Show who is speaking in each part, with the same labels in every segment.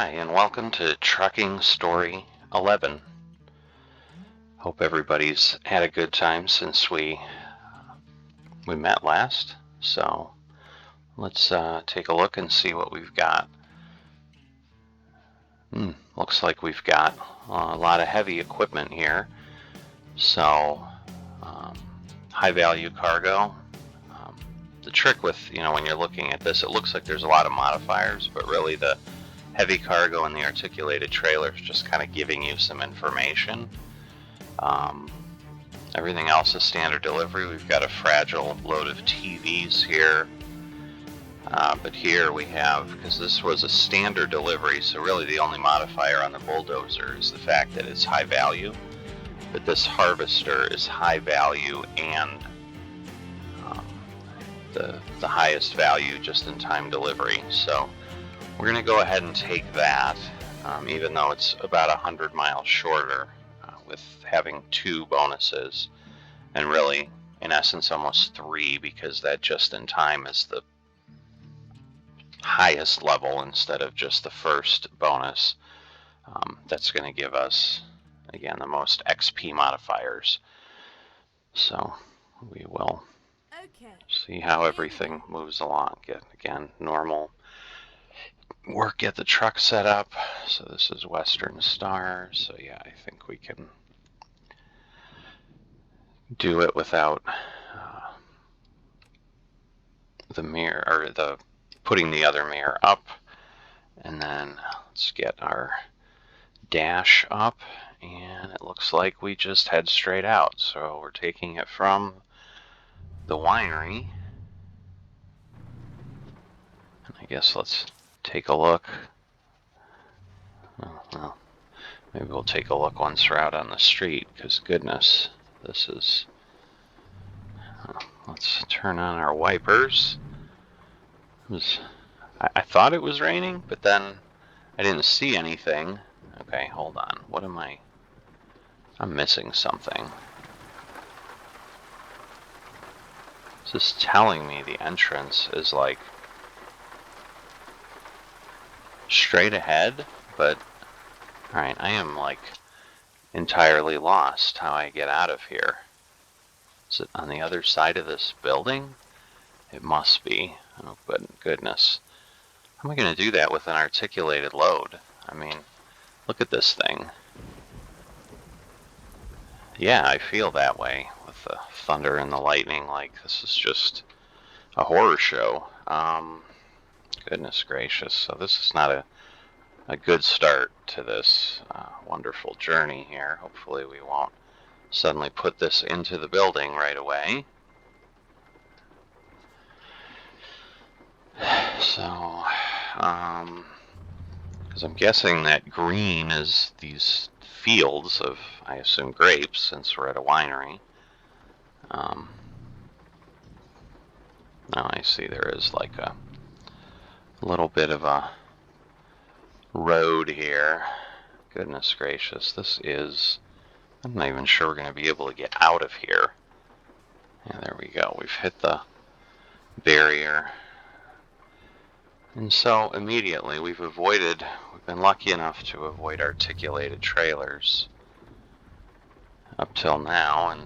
Speaker 1: Hi, and welcome to Trucking Story 11. Hope everybody's had a good time since we met last. So let's take a look and see what we've got. Looks like we've got a lot of heavy equipment here. So high value cargo. The trick with, when you're looking at this, it looks like there's a lot of modifiers, but really the heavy cargo and the articulated trailer is just kind of giving you some information. Everything else is standard delivery. We've got a fragile load of TVs here. But here we have, because this was a standard delivery, so really the only modifier on the bulldozer is the fact that it's high value. But this harvester is high value and the highest value just-in-time delivery. So we're going to go ahead and take that, even though it's about 100 miles shorter, with having 2 bonuses, and really, in essence, almost 3, because that just-in-time is the highest level instead of just the first bonus. That's going to give us, again, the most XP modifiers. So we will see how everything moves along. Again, normal work, get the truck set up. So this is Western Star. So yeah, I think we can do it without the mirror, or the putting the other mirror up. And then let's get our dash up, and it looks like we just head straight out. So we're taking it from the winery, and I guess let's take a look. Well, maybe we'll take a look once we're out on the street, because goodness, this is... let's turn on our wipers. I thought it was raining, but then I didn't see anything. Okay, hold on. What am I... I'm missing something. It's just telling me the entrance is like straight ahead, but alright, I am like entirely lost how I get out of here. Is it on the other side of this building? It must be. Oh, goodness. How am I going to do that with an articulated load? I mean, look at this thing. Yeah, I feel that way with the thunder and the lightning. Like, this is just a horror show. Goodness gracious. So this is not a good start to this wonderful journey here. Hopefully we won't suddenly put this into the building right away. So, because I'm guessing that green is these fields of, I assume, grapes, since we're at a winery. Now I see there is like a little bit of a road here. Goodness gracious, this is... I'm not even sure we're going to be able to get out of here. Yeah, there we go. We've hit the barrier. And so immediately we've been lucky enough to avoid articulated trailers up till now, and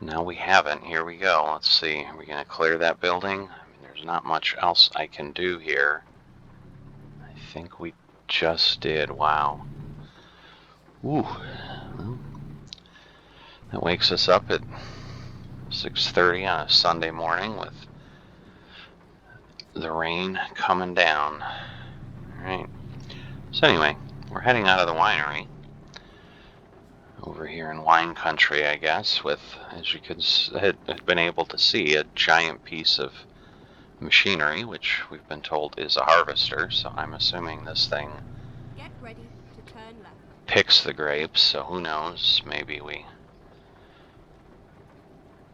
Speaker 1: now we haven't. Here we go. Let's see. Are we going to clear that building? I mean, there's not much else I can do here. I think we just did. Wow. Ooh. Well, that wakes us up at 6:30 on a Sunday morning with the rain coming down. Alright. So anyway, we're heading out of the winery over here in wine country, I guess, with, as you could had been able to see, a giant piece of machinery, which we've been told is a harvester. So I'm assuming this thing
Speaker 2: Get ready to turn left.
Speaker 1: Picks the grapes. So who knows? Maybe we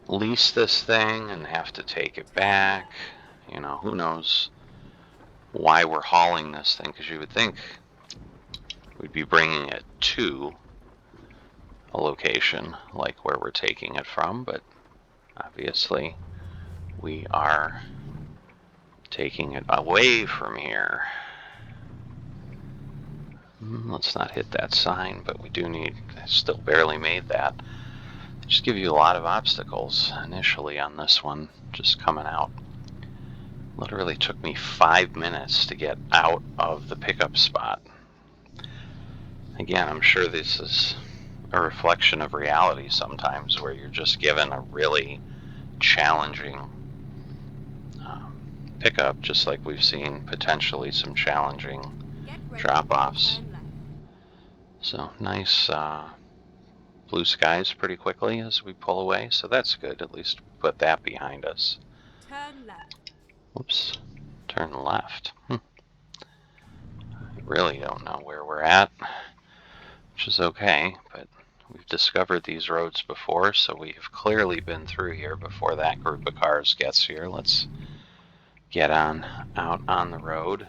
Speaker 1: lease this thing and have to take it back. You know, who knows why we're hauling this thing, because you would think we'd be bringing it to a location like where we're taking it from, but obviously we are taking it away from here. Let's not hit that sign, but we do need, I still barely made that. Just give you a lot of obstacles initially on this one, just coming out. Literally took me 5 minutes to get out of the pickup spot. Again, I'm sure this is a reflection of reality sometimes, where you're just given a really challenging pickup, just like we've seen potentially some challenging drop-offs. So nice blue skies pretty quickly as we pull away, so that's good. At least we put that behind us.
Speaker 2: Turn left.
Speaker 1: Whoops, turn left. I really don't know where we're at, which is okay, but we've discovered these roads before, so we've clearly been through here before that group of cars gets here. Let's get on out on the road.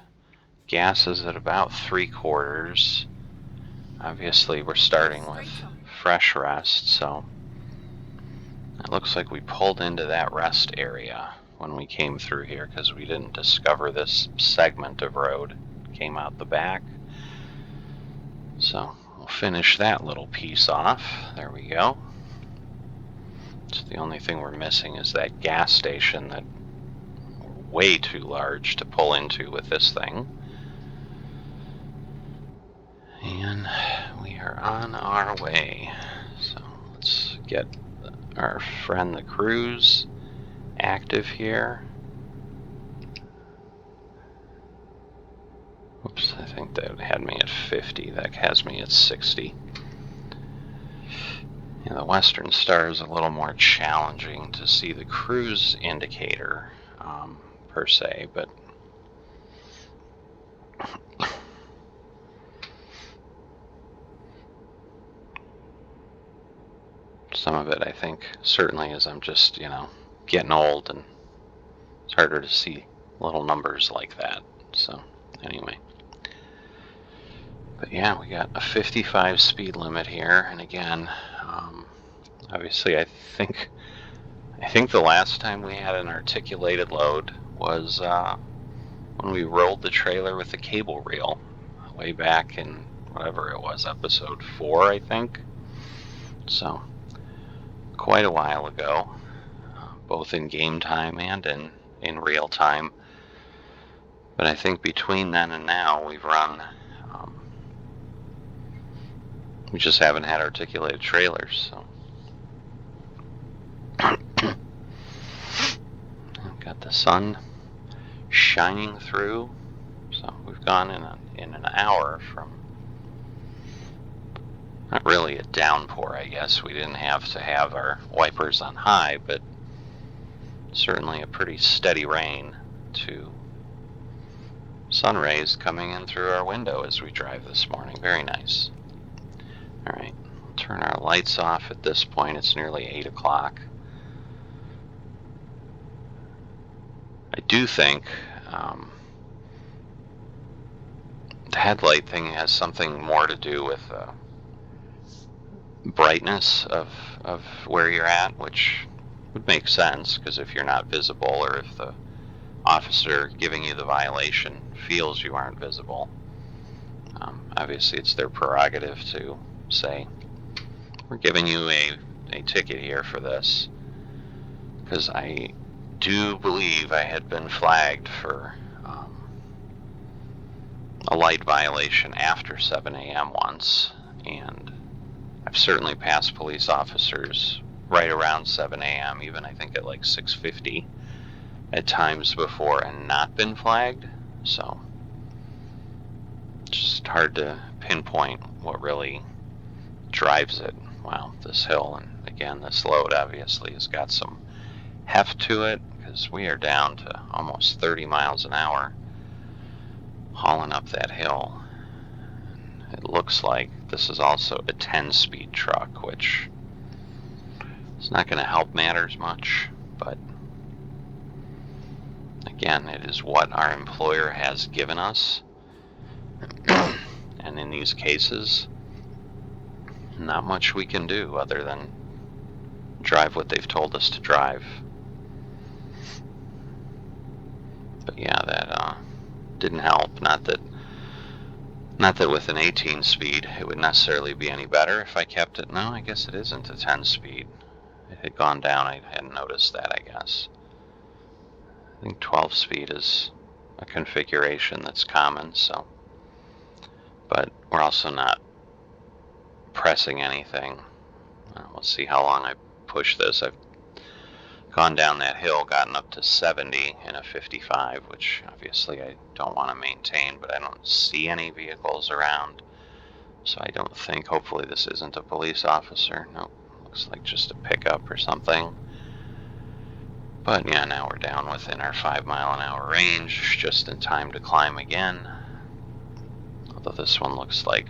Speaker 1: Gas is at about 3/4. Obviously we're starting with fresh rest, so it looks like we pulled into that rest area when we came through here because we didn't discover this segment of road. Came out the back. So we'll finish that little piece off. There we go. So the only thing we're missing is that gas station that we're way too large to pull into with this thing. And we are on our way. So let's get our friend the Cruise active here. Oops, I think that had me at 50. That has me at 60. Yeah, the Western Star is a little more challenging to see the cruise indicator per se, but some of it I think certainly is I'm just, getting old and it's harder to see little numbers like that. So anyway. But yeah, we got a 55 speed limit here, and again, obviously I think the last time we had an articulated load was when we rolled the trailer with the cable reel way back in whatever it was, episode 4, I think. So quite a while ago, both in game time and in real time. But I think between then and now we've run, we just haven't had articulated trailers, so. Got the sun shining through, so we've gone in an hour from not really a downpour, I guess. We didn't have to have our wipers on high, but certainly a pretty steady rain to sun rays coming in through our window as we drive this morning. Very nice. All right, turn our lights off at this point. It's nearly 8 o'clock. I do think the headlight thing has something more to do with brightness of where you're at, which would make sense, because if you're not visible or if the officer giving you the violation feels you aren't visible, obviously it's their prerogative to say, we're giving you a ticket here for this, because I do believe I had been flagged for a light violation after 7 a.m. once, and I've certainly passed police officers right around 7 a.m., even I think at like 6:50 at times before, and not been flagged. So it's just hard to pinpoint what really drives it. Wow, this hill, and again, this load obviously has got some heft to it, because we are down to almost 30 miles an hour hauling up that hill. It looks like this is also a 10-speed truck, which is not going to help matters much, but again, it is what our employer has given us. And in these cases, not much we can do other than drive what they've told us to drive. But yeah, that didn't help. Not that Not that with an 18 speed it would necessarily be any better if I kept it. No, I guess it isn't a 10 speed. It had gone down. I hadn't noticed that, I guess. I think 12 speed is a configuration that's common, so. But we're also not pressing anything. We'll see how long I push this. I've gone down that hill, gotten up to 70 in a 55, which obviously I don't want to maintain, but I don't see any vehicles around. So I don't think, hopefully this isn't a police officer. Nope, looks like just a pickup or something. But yeah, now we're down within our 5-mile-an-hour range, just in time to climb again. Although this one looks like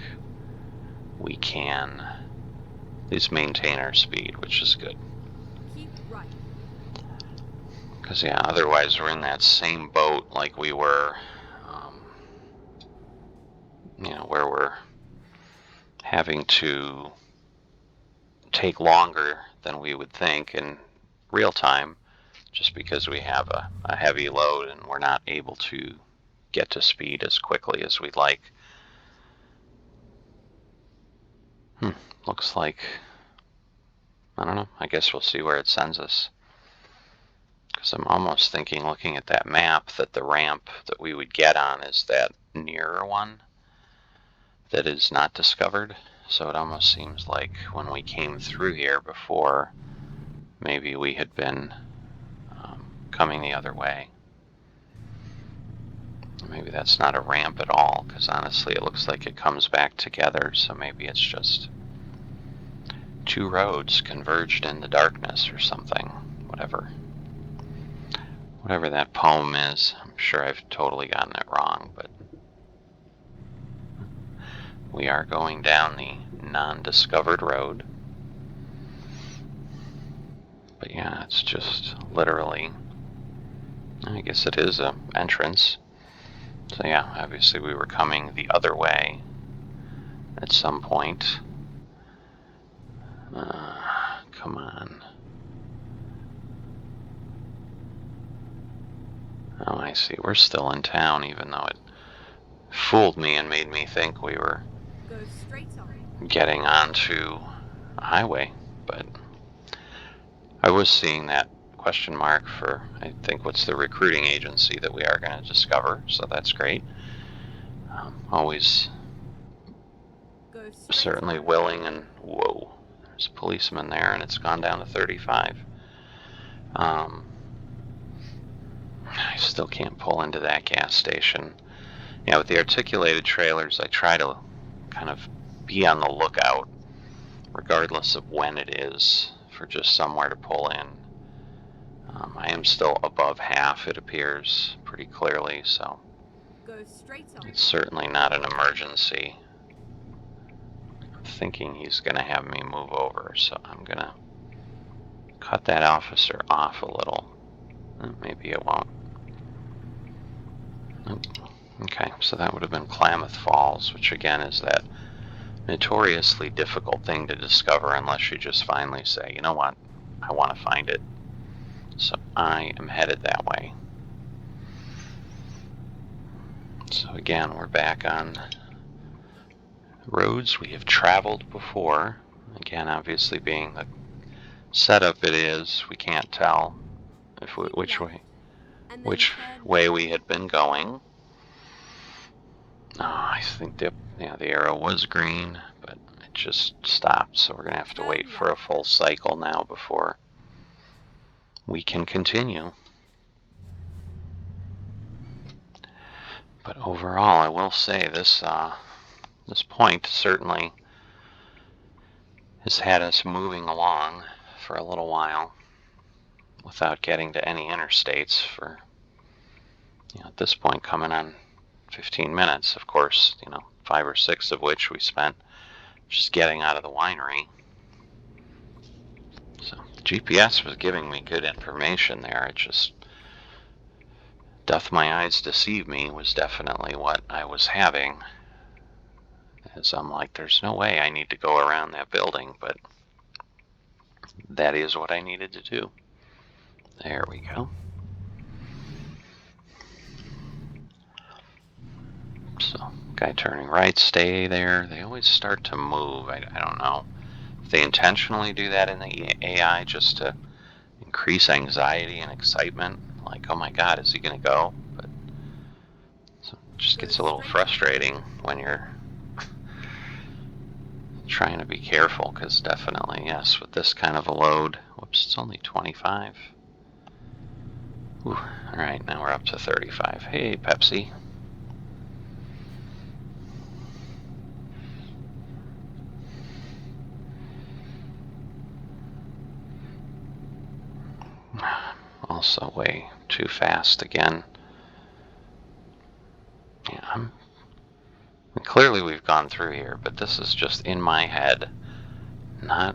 Speaker 1: we can at least maintain our speed, which is good.
Speaker 2: Keep right.
Speaker 1: Because yeah, otherwise we're in that same boat like we were, where we're having to take longer than we would think in real time, just because we have a heavy load and we're not able to get to speed as quickly as we'd like. Looks like, I don't know, I guess we'll see where it sends us. Because I'm almost thinking, looking at that map, that the ramp that we would get on is that nearer one that is not discovered. So it almost seems like when we came through here before, maybe we had been coming the other way. Maybe that's not a ramp at all, because honestly it looks like it comes back together, so maybe it's just two roads converged in the darkness or something. Whatever that poem is. I'm sure I've totally gotten it wrong, but we are going down the non-discovered road. But yeah, it's just literally, I guess it is an entrance. So yeah, obviously we were coming the other way at some point. Come on. Oh, I see. We're still in town, even though it fooled me and made me think we were
Speaker 2: Go straight on.
Speaker 1: getting onto a highway. But I was seeing that question mark for, I think, what's the recruiting agency that we are going to discover, so that's great. Always certainly willing, and whoa, there's a policeman there, and it's gone down to 35. I still can't pull into that gas station. Yeah, with the articulated trailers, I try to kind of be on the lookout, regardless of when it is, for just somewhere to pull in. I am still above half, it appears, pretty clearly, so
Speaker 2: Go straight on.
Speaker 1: It's certainly not an emergency. I'm thinking he's going to have me move over, so I'm going to cut that officer off a little. Maybe it won't. Okay, so that would have been Klamath Falls, which again is that notoriously difficult thing to discover unless you just finally say, you know what, I want to find it. So I am headed that way. So again, we're back on roads we have traveled before. Again, obviously being the setup it is, we can't tell if which way we had been going. I think the arrow was green, but it just stopped, so we're going to have to wait for a full cycle now before we can continue. But overall, I will say this point certainly has had us moving along for a little while without getting to any interstates for, at this point coming on 15 minutes, of course, 5 or 6 of which we spent just getting out of the winery. So the GPS was giving me good information there. It just, doth my eyes deceive me, was definitely what I was having. As I'm like, there's no way I need to go around that building, but that is what I needed to do. There we go. So, got guy turning right, stay there. They always start to move. I don't know if they intentionally do that in the AI just to increase anxiety and excitement. Like, oh my God, is he going to go? But so it just gets a little frustrating when you're trying to be careful, because definitely, yes, with this kind of a load. Whoops, it's only 25. Ooh, all right, now we're up to 35. Hey, Pepsi. Also way too fast again. Yeah, clearly we've gone through here, but this is just in my head, not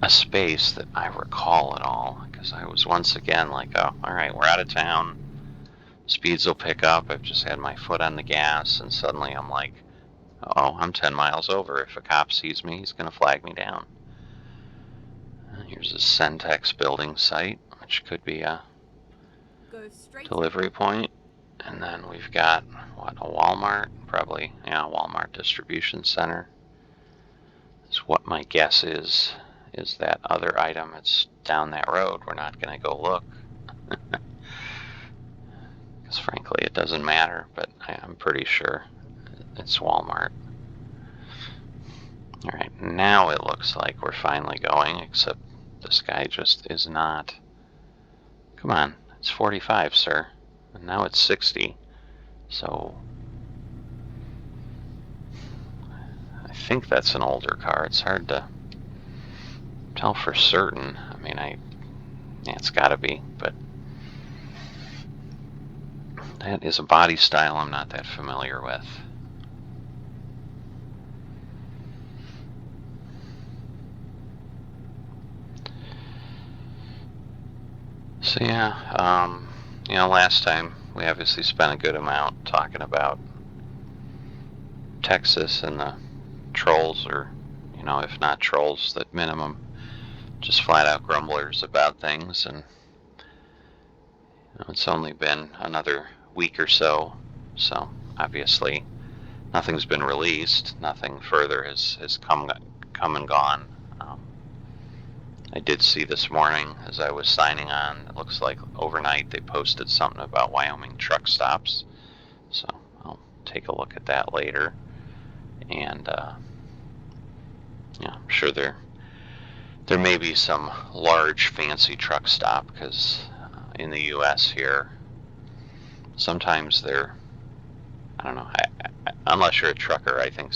Speaker 1: a space that I recall at all, because I was once again like, oh, all right, we're out of town. Speeds will pick up. I've just had my foot on the gas, and suddenly I'm like, oh, I'm 10 miles over. If a cop sees me, he's going to flag me down. And here's a Centex building site, which could be a delivery point. And then we've got, what, a Walmart? Probably, yeah, a Walmart distribution center. Is what my guess is that other item. It's down that road. We're not going to go look. Because frankly, it doesn't matter, but I'm pretty sure it's Walmart. Alright, now it looks like we're finally going, except this guy just is not. Come on, it's 45, sir. And now it's 60. So I think that's an older car. It's hard to tell for certain. I mean, yeah, it's gotta be, but that is a body style I'm not that familiar with. So yeah, last time we obviously spent a good amount talking about Texas and the trolls, or, if not trolls, at minimum, just flat out grumblers about things. And it's only been another week or so, so obviously nothing's been released. Nothing further has come and gone. I did see this morning as I was signing on, it looks like overnight they posted something about Wyoming truck stops. So I'll take a look at that later. And I'm sure there may be some large fancy truck stop, because in the U.S. here, sometimes they're, I don't know, unless you're a trucker, I think,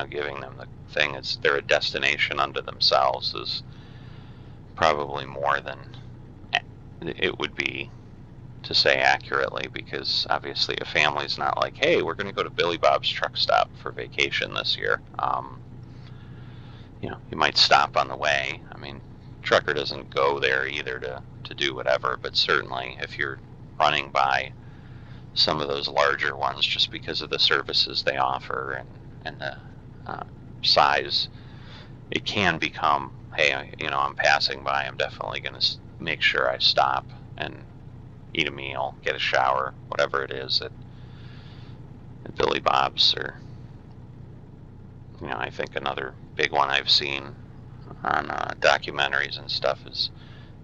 Speaker 1: giving them the thing is they're a destination unto themselves is probably more than it would be to say accurately, because obviously a family's not like, hey, we're going to go to Billy Bob's truck stop for vacation this year. You might stop on the way. I mean, trucker doesn't go there either to do whatever, but certainly if you're running by some of those larger ones, just because of the services they offer and the size, it can become, hey, I'm passing by, I'm definitely going to make sure I stop and eat a meal, get a shower, whatever it is at Billy Bob's. Or, I think another big one I've seen on documentaries and stuff is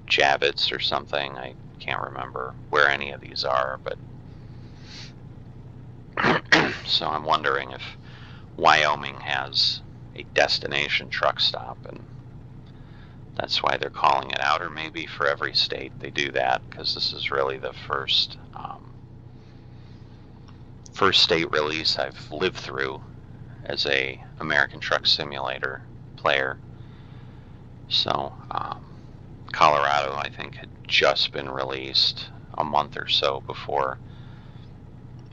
Speaker 1: Javits or something. I can't remember where any of these are, but so I'm wondering if Wyoming has a destination truck stop, and that's why they're calling it out. Or maybe for every state they do that, because this is really the first state release I've lived through as a American Truck Simulator player. So Colorado, I think, had just been released a month or so before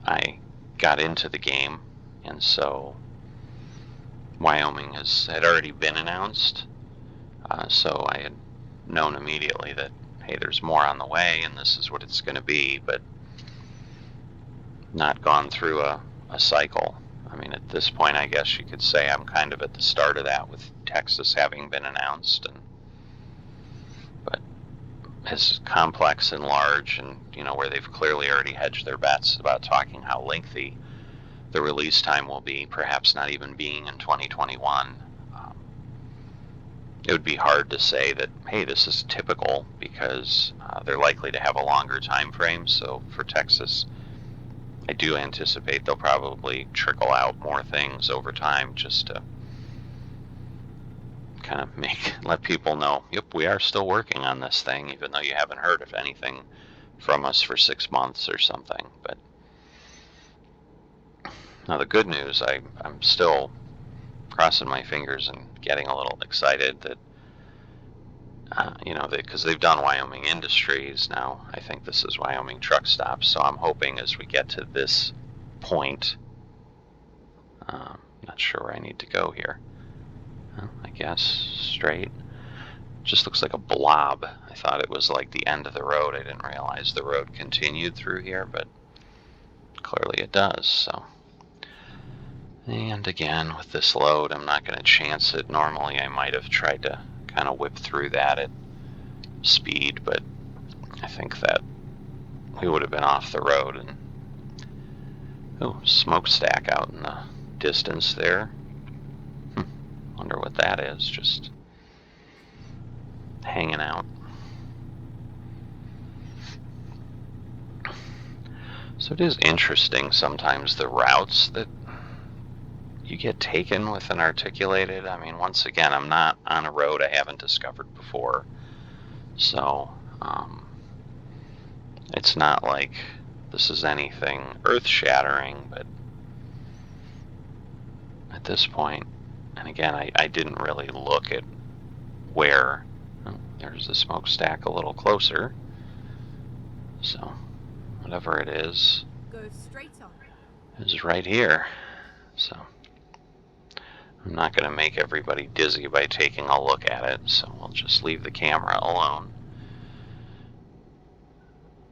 Speaker 1: I got into the game, and so Wyoming had already been announced. So I had known immediately that, hey, there's more on the way, and this is what it's going to be, but not gone through a cycle. I mean, at this point, I guess you could say I'm kind of at the start of that, with Texas having been announced, but as complex and large, and where they've clearly already hedged their bets about talking how lengthy the release time will be, perhaps not even being in 2021. It would be hard to say that, hey, this is typical, because they're likely to have a longer time frame. So for Texas, I do anticipate they'll probably trickle out more things over time, just to kind of let people know, yep, we are still working on this thing, even though you haven't heard of anything from us for 6 months or something. But now the good news, I'm still crossing my fingers and getting a little excited that, because they've done Wyoming Industries. Now I think this is Wyoming Truck Stops, so I'm hoping as we get to this point, not sure where I need to go here. I guess straight. Just looks like a blob. I thought it was like the end of the road. I didn't realize the road continued through here, but clearly it does. So, and again, with this load, I'm not going to chance it. Normally I might have tried to kind of whip through that at speed, but I think that we would have been off the road. And smokestack out in the distance there. Wonder what that is, just hanging out. So it is interesting sometimes, the routes that you get taken with an articulated. I mean, once again, I'm not on a road I haven't discovered before, so it's not like this is anything earth-shattering, but at this point, and again, I didn't really look at where. There's the smokestack a little closer, so whatever it is,
Speaker 2: Go straight on.
Speaker 1: is right here. So I'm not going to make everybody dizzy by taking a look at it, so we'll just leave the camera alone.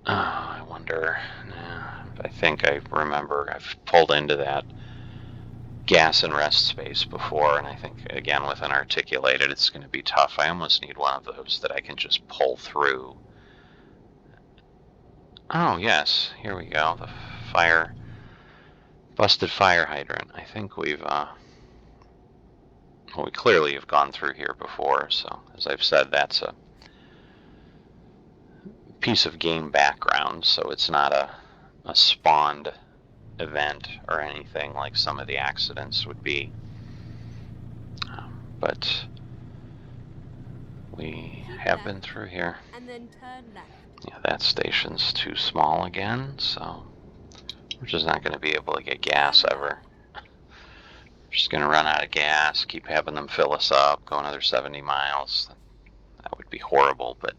Speaker 1: I wonder, I think I remember I've pulled into that gas and rest space before, and I think, again, with an articulated, it's going to be tough. I almost need one of those that I can just pull through. Oh, yes, here we go, the busted fire hydrant. I think we clearly have gone through here before, so as I've said, that's a piece of game background, so it's not a spawned event or anything like some of the accidents would be. But we have been through here.
Speaker 2: And then turn left.
Speaker 1: Yeah, that station's too small again, so we're just not going to be able to get gas ever. We're just going to run out of gas, keep having them fill us up, go another 70 miles. That would be horrible, but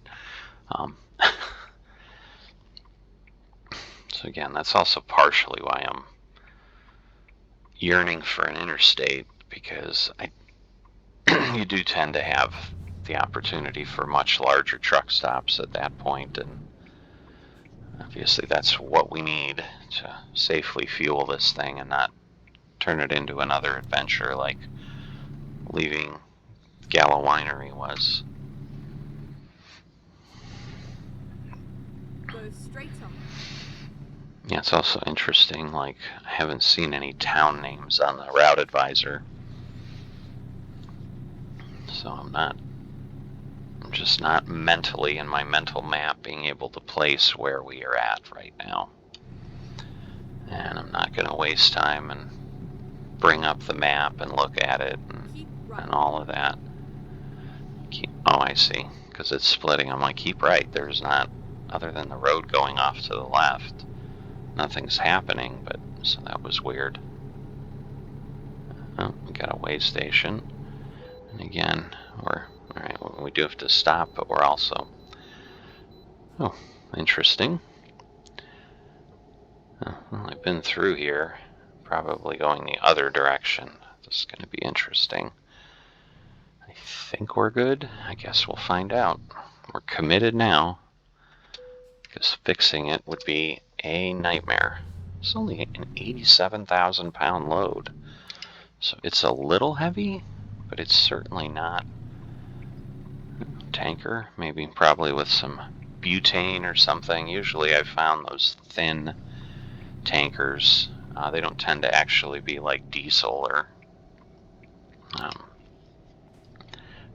Speaker 1: so again, that's also partially why I'm yearning for an interstate, because you do tend to have the opportunity for much larger truck stops at that point, and obviously that's what we need to safely fuel this thing and not turn it into another adventure like leaving Gallo Winery was.
Speaker 2: Go straight on.
Speaker 1: Yeah, it's also interesting, like, I haven't seen any town names on the route advisor, so I'm just not mentally in my mental map being able to place where we are at right now. And I'm not going to waste time and bring up the map and look at it and all of that. Oh, I see, because it's splitting. I'm like, keep right. There's not, other than the road going off to the left, nothing's happening, but so that was weird. Oh, we got a way station. And again, alright, we do have to stop, but we're also, oh, interesting. Well, I've been through here, probably going the other direction. This is going to be interesting. I think we're good. I guess we'll find out. We're committed now, because fixing it would be a nightmare. It's only an 87,000 pound load, so it's a little heavy, but it's certainly not. Tanker, maybe probably with some butane or something. Usually I've found those thin tankers They don't tend to actually be like diesel or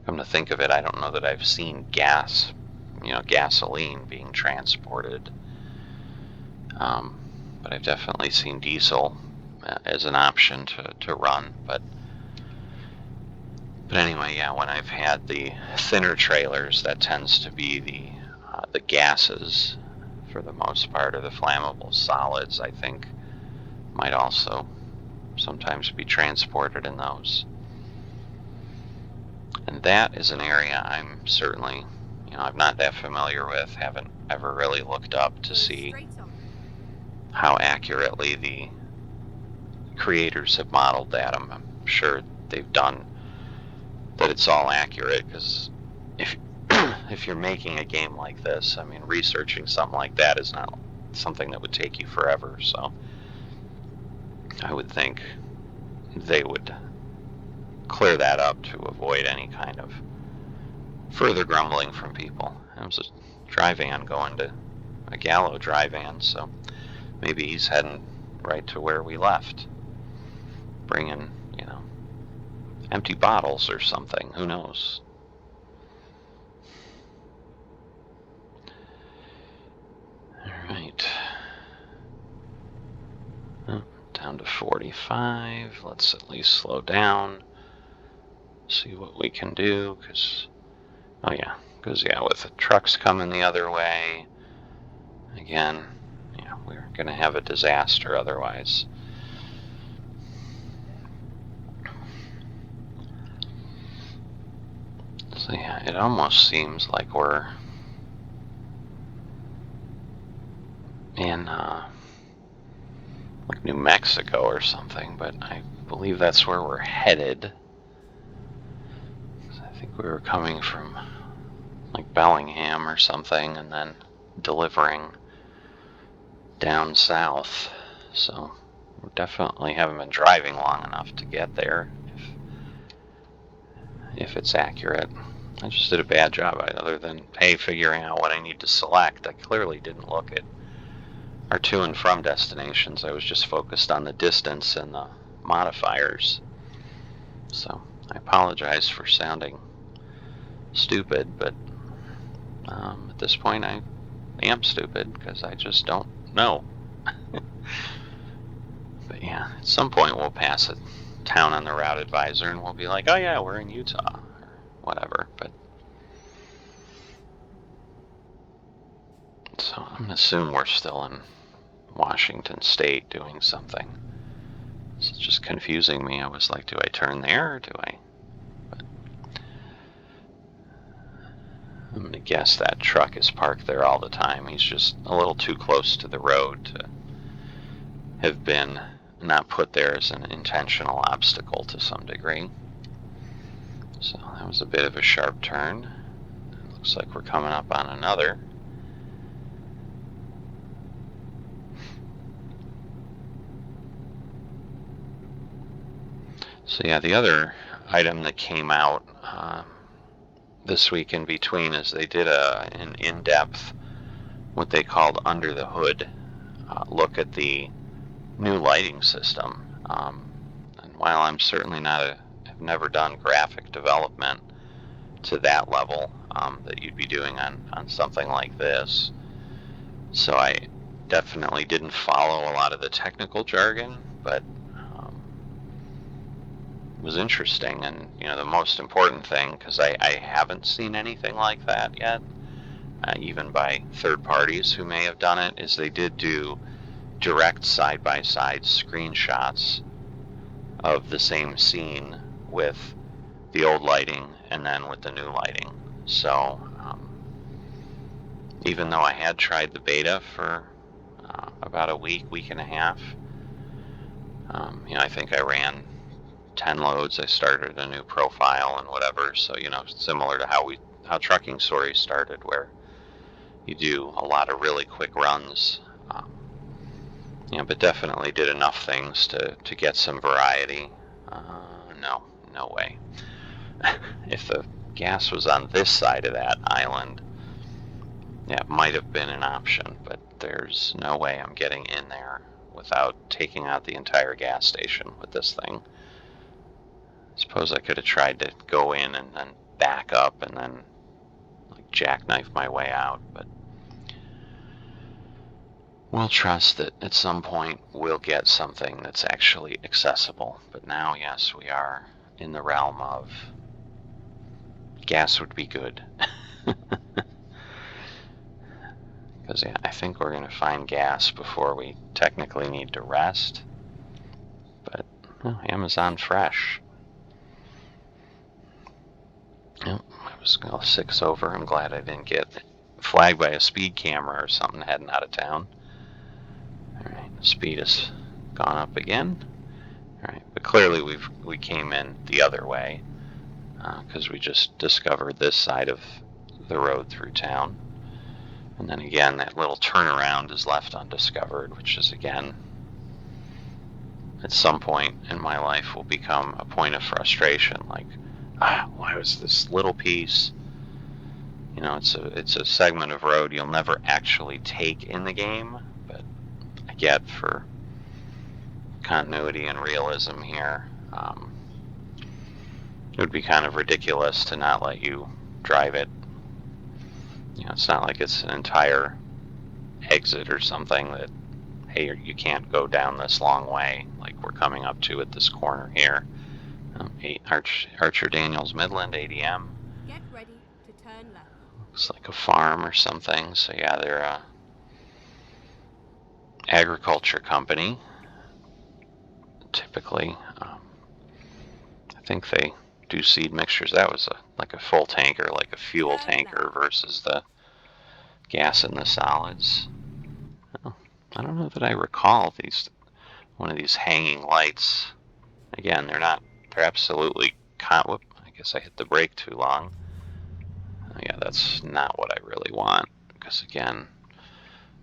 Speaker 1: come to think of it, I don't know that I've seen gasoline being transported. But I've definitely seen diesel as an option to run. But anyway, yeah, when I've had the thinner trailers, that tends to be the gases for the most part, or the flammable solids, I think, might also sometimes be transported in those. And that is an area I'm certainly, I'm not that familiar with, haven't ever really looked up to see how accurately the creators have modeled that. I'm sure they've done that it's all accurate, because if you're making a game like this, I mean, researching something like that is not something that would take you forever, so I would think they would clear that up to avoid any kind of further grumbling from people. It was a dry van going to a Gallo dry van, so maybe he's heading right to where we left, bringing, empty bottles or something. Who knows? Alright. Oh, down to 45. Let's at least slow down. See what we can do, because... Oh yeah, because with the trucks coming the other way, again, we're going to have a disaster otherwise. So yeah, it almost seems like we're in like New Mexico or something, but I believe that's where we're headed. I think we were coming from like Bellingham or something, and then delivering down south. So we definitely haven't been driving long enough to get there, if it's accurate. I just did a bad job, other than figuring out what I need to select. I clearly didn't look at our to and from destinations. I was just focused on the distance and the modifiers. So I apologize for sounding stupid, but at this point I am stupid, because I just don't know. But yeah, at some point we'll pass a town on the route advisor and we'll be like, oh yeah, we're in Utah, or whatever. But so I'm going to assume we're still in Washington State doing something. It's just confusing me. I was like, do I turn there, or do I? But I'm going to guess that truck is parked there all the time. He's just a little too close to the road to have been not put there as an intentional obstacle to some degree. So that was a bit of a sharp turn. It looks like we're coming up on another. So yeah, the other item that came out this week in between is they did an in-depth, what they called under the hood look at the new lighting system. And while I'm certainly have never done graphic development to that level that you'd be doing on something like this, so I definitely didn't follow a lot of the technical jargon, but it was interesting. And the most important thing, because I haven't seen anything like that yet, even by third parties who may have done it, is they did do direct side-by-side screenshots of the same scene with the old lighting and then with the new lighting. So even though I had tried the beta for about a week and a half, I think I ran 10 loads. I started a new profile and whatever, so similar to how Trucking Stories started, where you do a lot of really quick runs, but definitely did enough things to get some variety. No way. If the gas was on this side of that island, yeah, it might have been an option, but there's no way I'm getting in there without taking out the entire gas station with this thing. Suppose I could have tried to go in and then back up and then like jackknife my way out, but we'll trust that at some point we'll get something that's actually accessible. But now, yes, we are in the realm of gas would be good. Because yeah, I think we're going to find gas before we technically need to rest. But Amazon Fresh. Yep, I was 6 over. I'm glad I didn't get flagged by a speed camera or something heading out of town. Alright, speed has gone up again. Alright, but clearly we came in the other way because we just discovered this side of the road through town. And then again, that little turnaround is left undiscovered, which is again, at some point in my life will become a point of frustration. Like, why was this little piece? You know, it's a segment of road you'll never actually take in the game, but I get for continuity and realism here. It would be kind of ridiculous to not let you drive it. You know, it's not like it's an entire exit or something that, hey, you can't go down this long way like we're coming up to at this corner here. Archer Daniels Midland ADM.
Speaker 2: Get ready to turn left.
Speaker 1: Looks like a farm or something. So yeah, they're a agriculture company. Typically, I think they do seed mixtures. That was like a full tanker, like a fuel tanker versus the gas in the solids. Oh, I don't know that I recall one of these hanging lights. Again, they're absolutely whoop, I guess I hit the brake too long. Yeah, that's not what I really want, because again,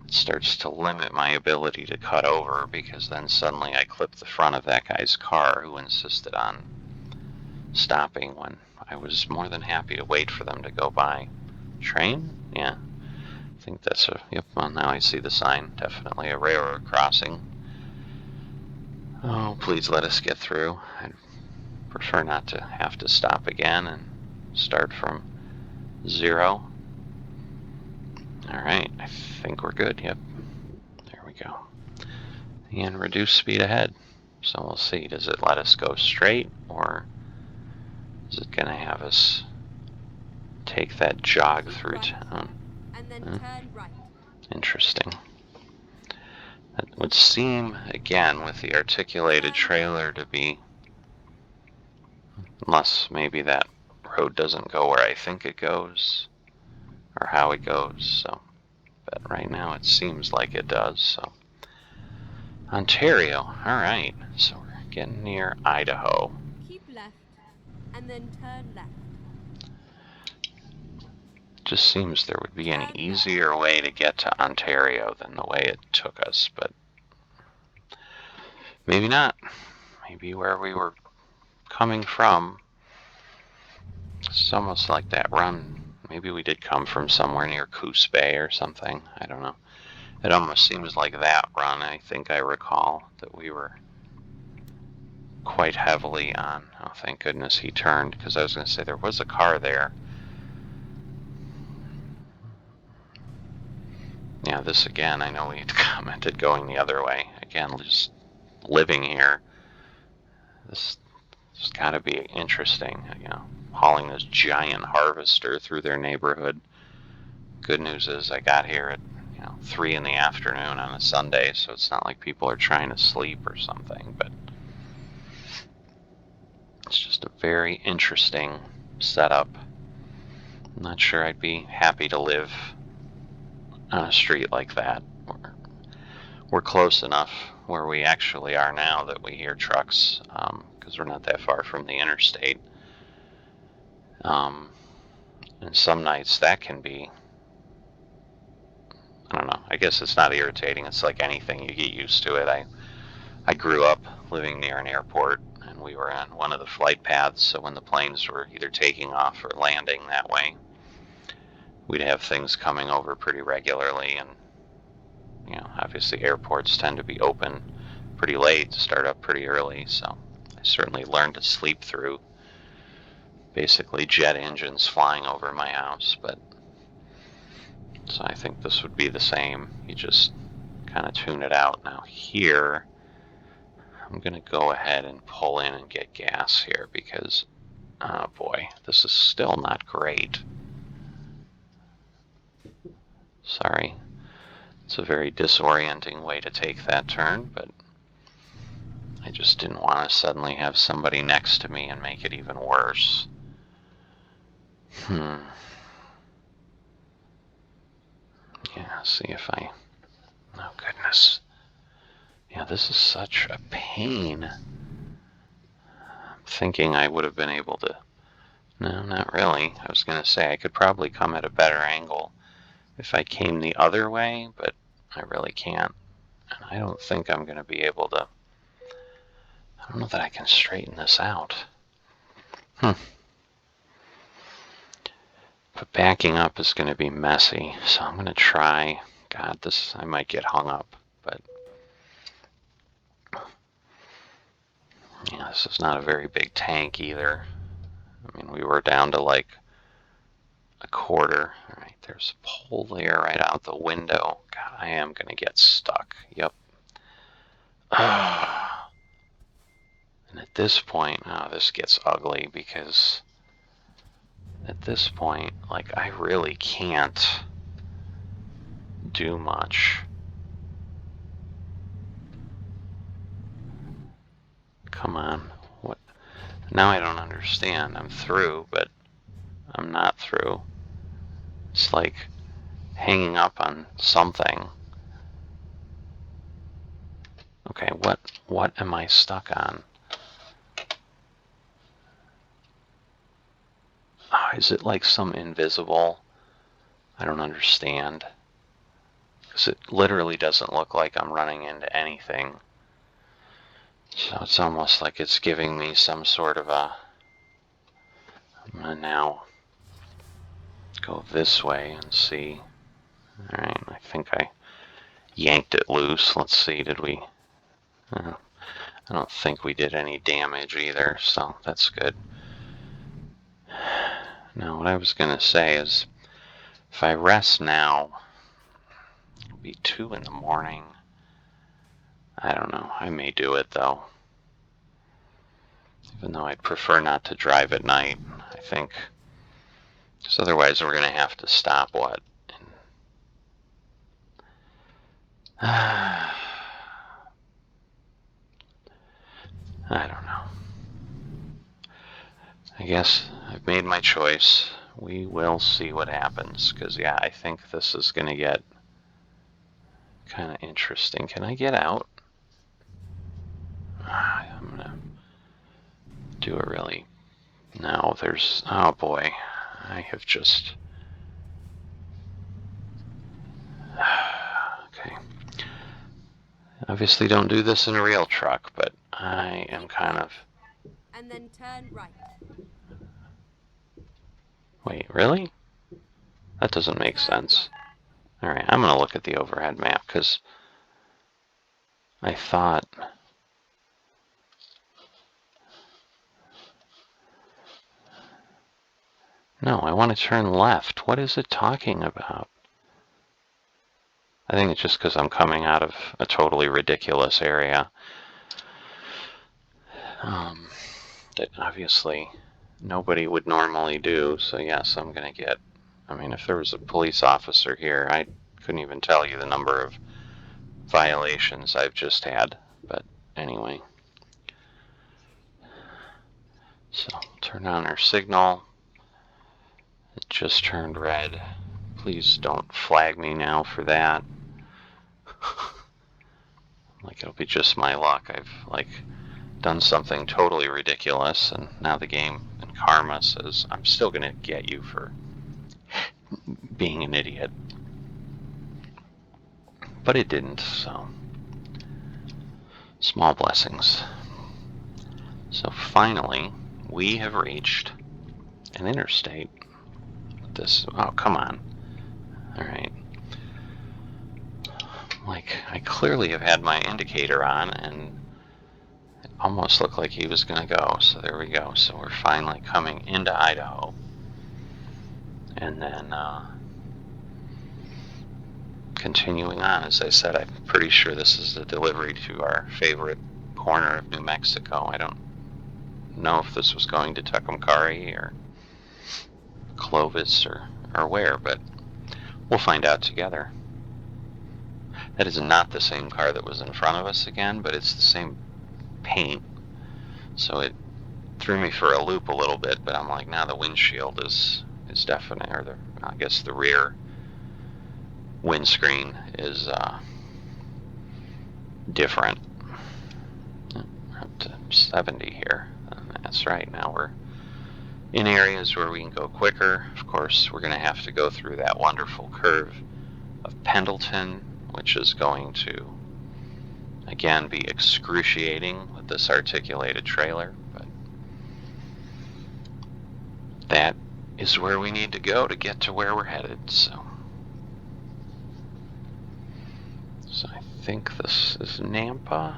Speaker 1: it starts to limit my ability to cut over, because then suddenly I clip the front of that guy's car who insisted on stopping when I was more than happy to wait for them to go by. Train? Yeah. I think that's yep, well now I see the sign. Definitely a railroad crossing. Oh, please let us get through. I'd prefer not to have to stop again and start from 0. Alright, I think we're good. Yep. There we go. And reduce speed ahead. So we'll see. Does it let us go straight, or is it going to have us take that jog through town?
Speaker 2: And then turn right.
Speaker 1: Interesting. That would seem, again, with the articulated trailer to be, unless maybe that road doesn't go where I think it goes, or how it goes, so, but right now it seems like it does, so. Ontario, alright, so we're getting near Idaho.
Speaker 2: Keep left, and then turn left.
Speaker 1: Just seems there would be an easier way to get to Ontario than the way it took us, but maybe not. Maybe where we were coming from, it's almost like that run. Maybe we did come from somewhere near Coos Bay or something. I don't know. It almost seems like that run. I think I recall that we were quite heavily on. Oh, thank goodness he turned, because I was going to say there was a car there. Yeah, this again, I know we had commented going the other way. Again, just living here, this has got to be interesting, you know, hauling this giant harvester through their neighborhood. Good news is I got here at 3 in the afternoon on a Sunday, so it's not like people are trying to sleep or something, but it's just a very interesting setup. I'm not sure I'd be happy to live on a street like that. We're close enough where we actually are now that we hear trucks, because we're not that far from the interstate. And some nights that can be, I don't know, I guess it's not irritating. It's like anything, you get used to it. I grew up living near an airport, and we were on one of the flight paths, so when the planes were either taking off or landing that way, we'd have things coming over pretty regularly, and you know, obviously airports tend to be open pretty late, start up pretty early, so I certainly learned to sleep through basically jet engines flying over my house, but so I think this would be the same. You just kind of tune it out. Now here, I'm going to go ahead and pull in and get gas here because, oh boy, this is still not great. Sorry. It's a very disorienting way to take that turn, but I just didn't want to suddenly have somebody next to me and make it even worse. Yeah, see if I... Oh, goodness. Yeah, this is such a pain. I'm thinking I would have been able to... No, not really. I was going to say I could probably come at a better angle if I came the other way, but I really can't. And I don't think I'm going to be able to... I don't know that I can straighten this out. But backing up is going to be messy, so I'm going to try... God, this... I might get hung up, but... Yeah, this is not a very big tank either. I mean, we were down to like a quarter. All right, there's a pole there right out the window. God, I am going to get stuck. Yep. And at this point, oh, this gets ugly because at this point, like, I really can't do much. Come on. What? Now I don't understand. I'm through, but I'm not through. It's like hanging up on something. Okay, what am I stuck on? Oh, is it like some invisible? I don't understand. Because it literally doesn't look like I'm running into anything. So it's almost like it's giving me some sort of a... I'm going to now go this way and see. Alright, I think I yanked it loose. Let's see, did we... I don't think we did any damage either, so that's good. Now, what I was going to say is, if I rest now, it'll be 2 in the morning. I don't know. I may do it, though. Even though I'd prefer not to drive at night, I think. Because otherwise we're going to have to stop, what? I don't know. I guess I've made my choice. We will see what happens. Because, yeah, I think this is going to get kind of interesting. Can I get out? I'm going to do a really... No, there's... Oh, boy. I have just... Okay. Obviously don't do this in a real truck, but I am kind of...
Speaker 2: And then turn right.
Speaker 1: Wait, really? That doesn't make sense. Alright, I'm going to look at the overhead map, because I thought... No, I want to turn left. What is it talking about? I think it's just because I'm coming out of a totally ridiculous area. That obviously nobody would normally do, so yes, I'm going to get... I mean, if there was a police officer here, I couldn't even tell you the number of violations I've just had. But anyway. So, turn on our signal. It just turned red. Please don't flag me now for that. Like, it'll be just my luck. I've, like, done something totally ridiculous, and now the game in karma says I'm still going to get you for being an idiot. But it didn't, so... Small blessings. So finally, we have reached an interstate. This... Oh, come on. Alright. Like, I clearly have had my indicator on, and it almost looked like he was going to go. So there we go. So we're finally coming into Idaho. And then continuing on. As I said, I'm pretty sure this is the delivery to our favorite corner of New Mexico. I don't know if this was going to Tucumcari or Clovis or where, but we'll find out together. That is not the same car that was in front of us again, but it's the same paint. So it threw me for a loop a little bit, but I'm like, nah, the windshield is definite, or I guess the rear windscreen is different. We're up to 70 here. That's right. Now we're in areas where we can go quicker. Of course, we're going to have to go through that wonderful curve of Pendleton, which is going to, again, be excruciating with this articulated trailer. But that is where we need to go to get to where we're headed. So I think this is Nampa,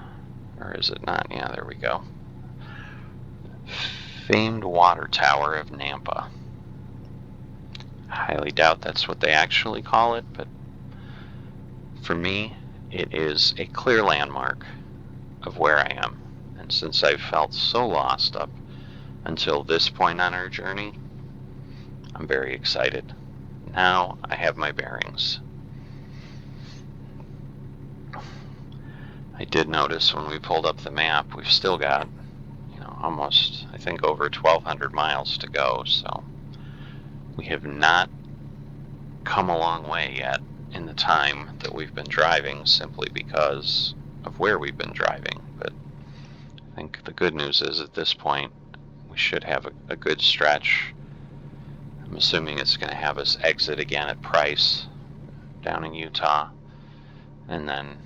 Speaker 1: or is it not? Yeah, there we go. Famed water tower of Nampa. I highly doubt that's what they actually call it, but for me, it is a clear landmark of where I am. And since I've felt so lost up until this point on our journey, I'm very excited. Now I have my bearings. I did notice when we pulled up the map, we've still got, almost, I think, over 1,200 miles to go. So we have not come a long way yet in the time that we've been driving, simply because of where we've been driving. But I think the good news is at this point, we should have a good stretch. I'm assuming it's going to have us exit again at Price down in Utah and then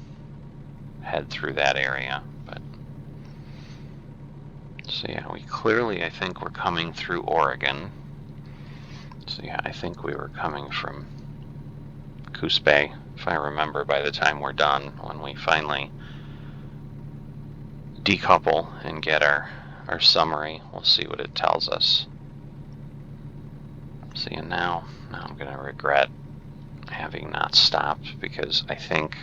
Speaker 1: head through that area. But so yeah, we clearly, I think we're coming through Oregon. So yeah, I think we were coming from Coos Bay, if I remember, by the time we're done, when we finally decouple and get our summary. We'll see what it tells us. See, and now I'm going to regret having not stopped, because I think,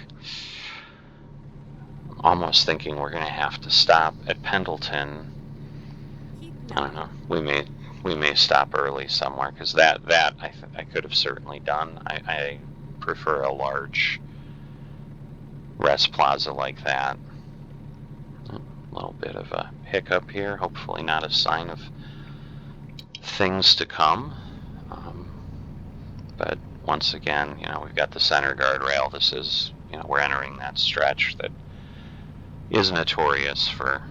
Speaker 1: I'm almost thinking we're going to have to stop at Pendleton. I don't know. We may stop early somewhere, because that I could have certainly done. I prefer a large rest plaza like that. A little bit of a hiccup here. Hopefully not a sign of things to come. But once again, we've got the center guardrail. This is, we're entering that stretch that is notorious for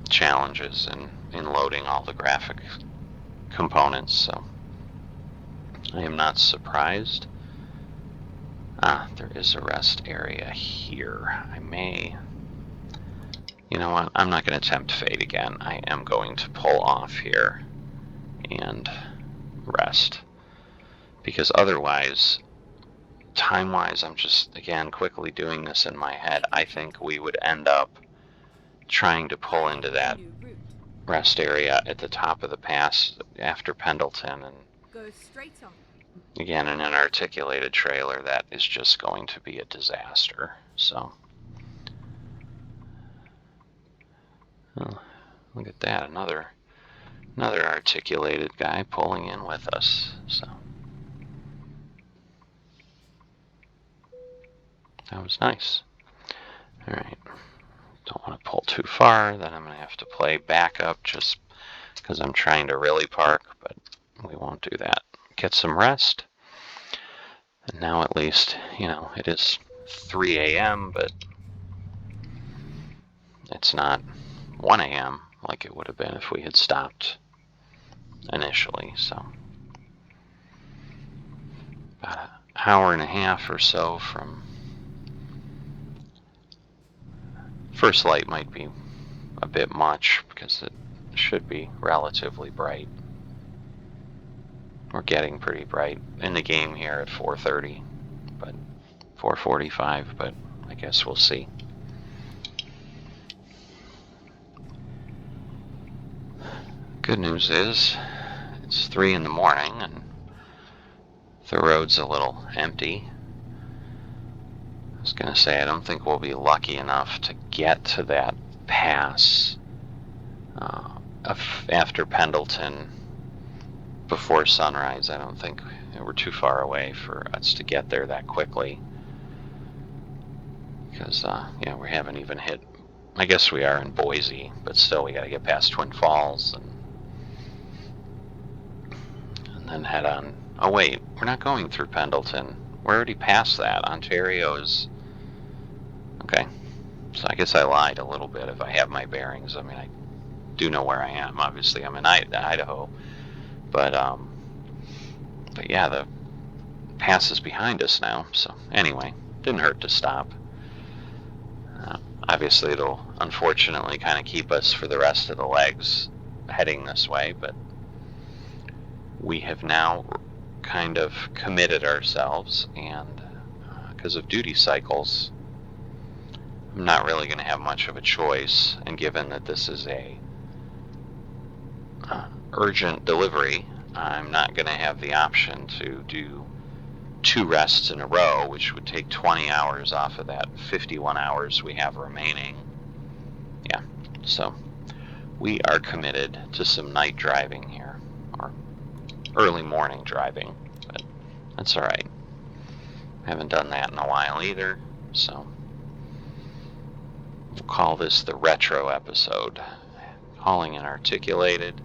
Speaker 1: challenges in loading all the graphic components. So I am not surprised. There is a rest area here. I may, you know what, I'm not going to tempt fate again. I am going to pull off here and rest, because otherwise, time-wise, I'm just, again, quickly doing this in my head. I think we would end up trying to pull into that rest area at the top of the pass after Pendleton, and
Speaker 2: Go straight on.
Speaker 1: again, in an articulated trailer, that is just going to be a disaster. So, oh, look at that, another articulated guy pulling in with us. So that was nice. All right, don't want to pull too far, then I'm going to have to play backup just because I'm trying to really park, but we won't do that. Get some rest. And now at least, it is 3 a.m., but it's not 1 a.m. like it would have been if we had stopped initially. So about an hour and a half or so from first light might be a bit much, because it should be relatively bright. We're getting pretty bright in the game here at 4:30, but 4:45, but I guess we'll see. Good news is it's 3 in the morning and the road's a little empty. I was going to say, I don't think we'll be lucky enough to get to that pass after Pendleton before sunrise. I don't think we're too far away for us to get there that quickly. Because, we haven't even hit, I guess we are in Boise, but still we got to get past Twin Falls and then head on. Oh wait, we're not going through Pendleton. We're already past that. Ontario is... Okay. So I guess I lied a little bit if I have my bearings. I mean, I do know where I am. Obviously, I'm in Idaho. But yeah, the pass is behind us now. So anyway, didn't hurt to stop. Obviously, it'll unfortunately kind of keep us for the rest of the legs heading this way, but we have now kind of committed ourselves, and because of duty cycles, I'm not really going to have much of a choice, and given that this is a urgent delivery, I'm not going to have the option to do 2 rests in a row, which would take 20 hours off of that 51 hours we have remaining. Yeah, so we are committed to some night driving here, or early morning driving, but that's all right. Haven't done that in a while either, so we'll call this the retro episode. Hauling in articulated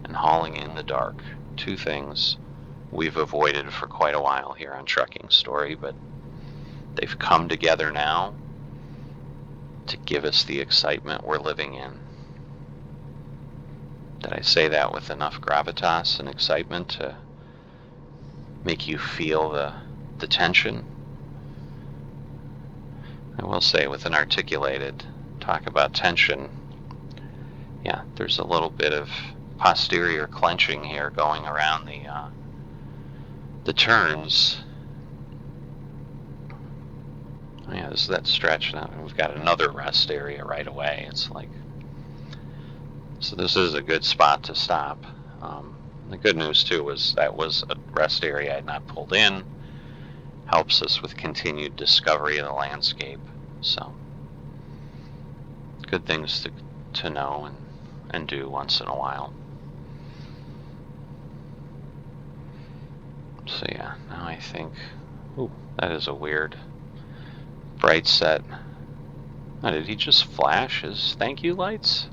Speaker 1: and hauling in the dark. 2 things we've avoided for quite a while here on Trucking Story, but they've come together now to give us the excitement we're living in. Did I say that with enough gravitas and excitement to make you feel the tension? I will say, with an articulated talk about tension, yeah, there's a little bit of posterior clenching here going around the turns. Yeah, this is that stretch now. We've got another rest area right away. It's like, so this is a good spot to stop. The good news too was that was a rest area I had not pulled in. Helps us with continued discovery of the landscape. So good things to know and do once in a while. So yeah, now I think, ooh, that is a weird bright set. Oh, did he just flash his thank you lights?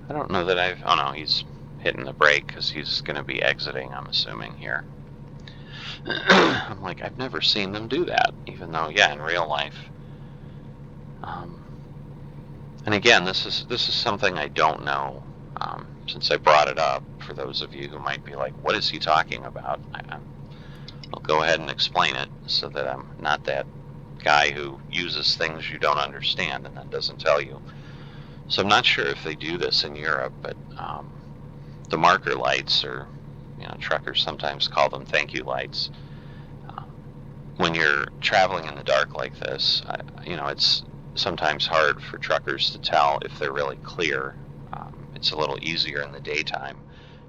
Speaker 1: I don't know that oh no, he's hitting the brake because he's going to be exiting, I'm assuming, here. I'm like, I've never seen them do that, even though, yeah, in real life. And again, this is something I don't know, since I brought it up. For those of you who might be like, what is he talking about? I'll go ahead and explain it so that I'm not that guy who uses things you don't understand and then doesn't tell you. So I'm not sure if they do this in Europe, but the marker lights, or truckers sometimes call them thank you lights. When you're traveling in the dark like this, it's sometimes hard for truckers to tell if they're really clear. It's a little easier in the daytime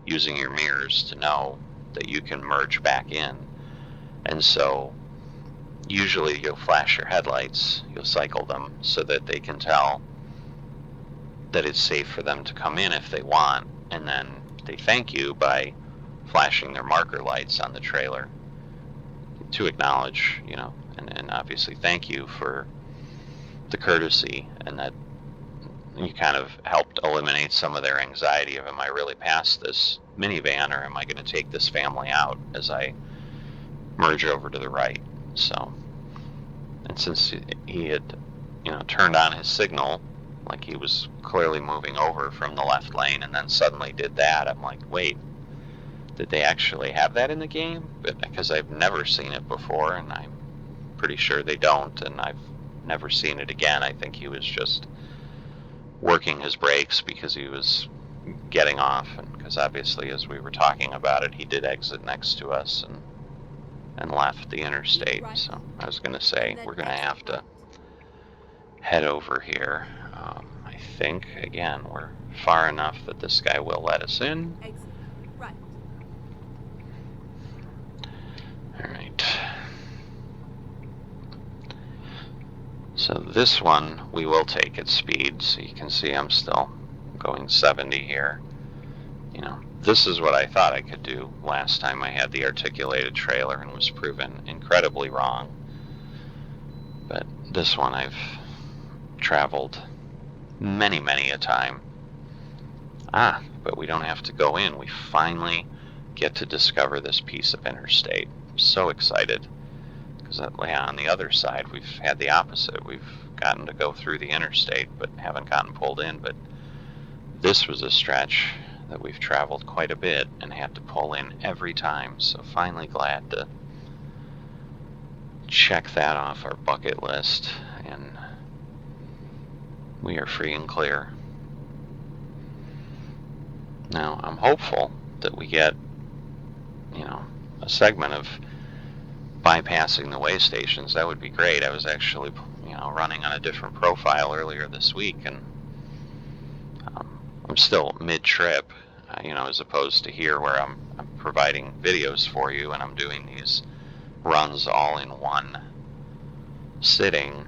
Speaker 1: using your mirrors to know that you can merge back in. And so usually you'll flash your headlights, you'll cycle them so that they can tell that it's safe for them to come in if they want, and then they thank you by flashing their marker lights on the trailer to acknowledge, and obviously thank you for the courtesy, and that you kind of helped eliminate some of their anxiety of, am I really past this minivan, or am I going to take this family out as I merge over to the right? So, and since he had, turned on his signal, like he was clearly moving over from the left lane and then suddenly did that, I'm like, wait, did they actually have that in the game? Because I've never seen it before, and I'm pretty sure they don't, and I've never seen it again. I think he was just working his brakes because he was getting off, and because obviously as we were talking about it, he did exit next to us, and and left the interstate.
Speaker 2: Right.
Speaker 1: So I was going to say
Speaker 2: And then
Speaker 1: we're going to
Speaker 2: exit
Speaker 1: have to
Speaker 2: right.
Speaker 1: head over here. I think, again, we're far enough that this guy will let us in.
Speaker 2: Exit right.
Speaker 1: All right. So this one we will take at speed, so you can see I'm still going 70 here. You know, this is what I thought I could do last time I had the articulated trailer and was proven incredibly wrong. But this one I've traveled many, many a time. But we don't have to go in. We finally get to discover this piece of interstate. I'm so excited. Because on the other side, we've had the opposite. We've gotten to go through the interstate, but haven't gotten pulled in. But this was a stretch that we've traveled quite a bit and had to pull in every time. So finally glad to check that off our bucket list, and we are free and clear. Now, I'm hopeful that we get, a segment of bypassing the way stations. That would be great. I was actually, running on a different profile earlier this week, and I'm still mid-trip, as opposed to here where I'm providing videos for you and I'm doing these runs all in one sitting,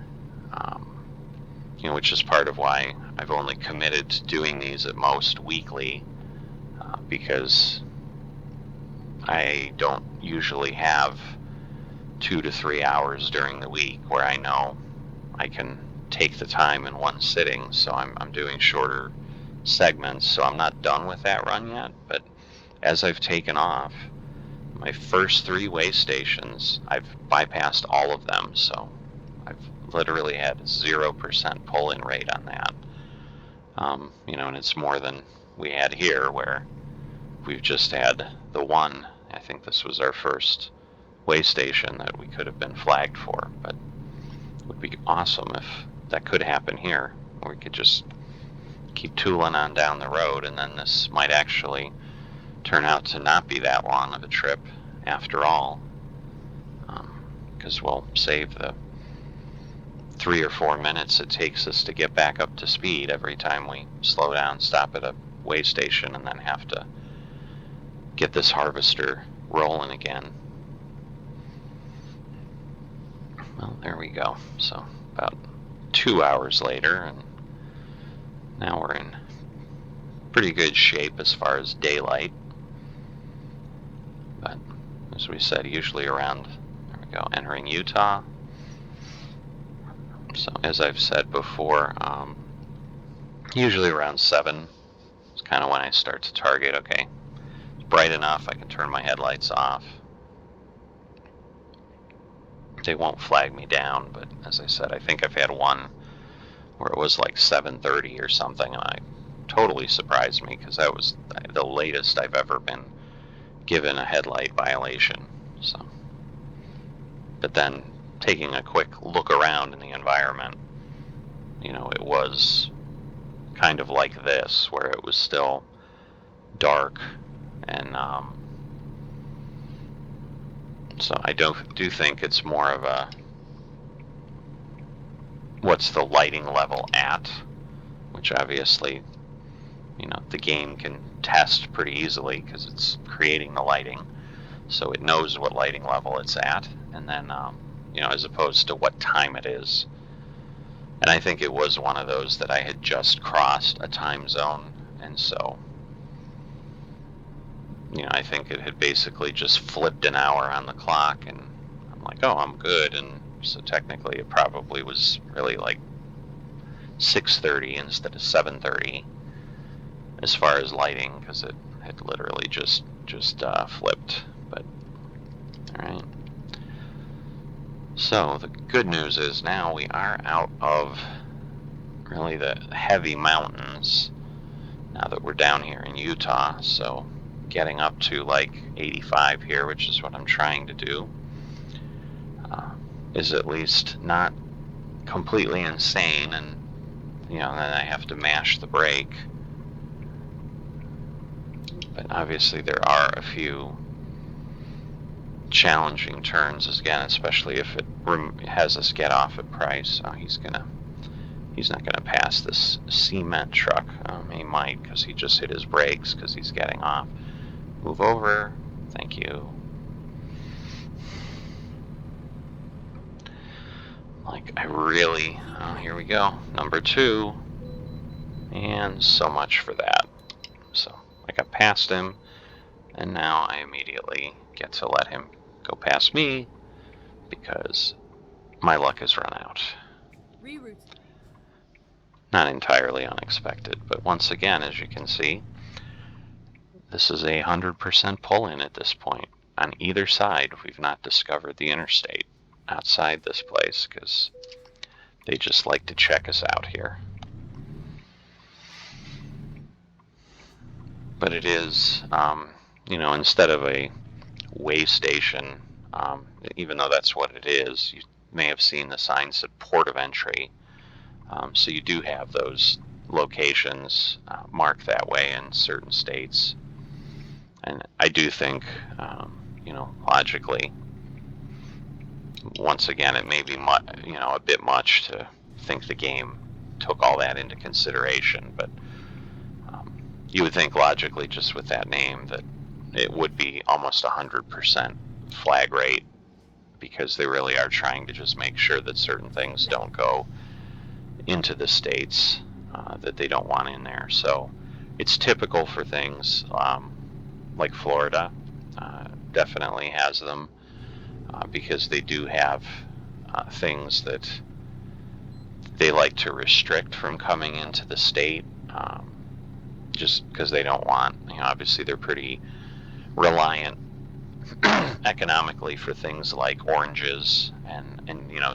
Speaker 1: which is part of why I've only committed to doing these at most weekly, because I don't usually have 2 to 3 hours during the week where I know I can take the time in one sitting. So I'm doing shorter segments. So I'm not done with that run yet, but as I've taken off, my first 3 way stations, I've bypassed all of them. So I've literally had 0% pull-in rate on that. And it's more than we had here, where we've just had the one. I think this was our first way station that we could have been flagged for, but it would be awesome if that could happen here. We could just keep tooling on down the road, and then this might actually turn out to not be that long of a trip after all, because we'll save the 3 or 4 minutes it takes us to get back up to speed every time we slow down, stop at a way station, and then have to get this harvester rolling again. Well, there we go. So about 2 hours later, and now we're in pretty good shape as far as daylight. But as we said, usually around, there we go, entering Utah. So as I've said before, usually around 7 is kind of when I start to target. Okay, it's bright enough, I can turn my headlights off. They won't flag me down, but as I said, I think I've had one where it was like 7:30 or something, and it totally surprised me because that was the latest I've ever been given a headlight violation. So, but then taking a quick look around in the environment, it was kind of like this, where it was still dark, and so I do think it's more of a, what's the lighting level at, which obviously, the game can test pretty easily because it's creating the lighting, so it knows what lighting level it's at, and then, as opposed to what time it is. And I think it was one of those that I had just crossed a time zone, and so, I think it had basically just flipped an hour on the clock, and I'm like, oh, I'm good, and so technically it probably was really like 6:30 instead of 7:30 as far as lighting, because it had literally just flipped. But all right. So the good news is now we are out of really the heavy mountains now that we're down here in Utah. So getting up to like 85 here, which is what I'm trying to do, is at least not completely insane, and then I have to mash the brake. But obviously there are a few challenging turns, again, especially if it has us get off at price. He's not gonna pass this cement truck. He might, because he just hit his brakes because he's getting off. Move over. Thank you. Like, I really... Oh, here we go. Number 2. And so much for that. So I got past him, and now I immediately get to let him go past me because my luck has run out.
Speaker 2: Reroute.
Speaker 1: Not entirely unexpected, but once again, as you can see, this is a 100% pull-in at this point. On either side, we've not discovered the interstate outside this place because they just like to check us out here. But it is, instead of a way station, even though that's what it is, you may have seen the signs at port of entry. So you do have those locations marked that way in certain states. And I do think, logically, once again, it may be a bit much to think the game took all that into consideration, but you would think logically, just with that name, that it would be almost 100% flag rate, because they really are trying to just make sure that certain things don't go into the states that they don't want in there. So it's typical for things like Florida definitely has them because they do have things that they like to restrict from coming into the state, just because they don't want, obviously they're pretty reliant economically for things like oranges and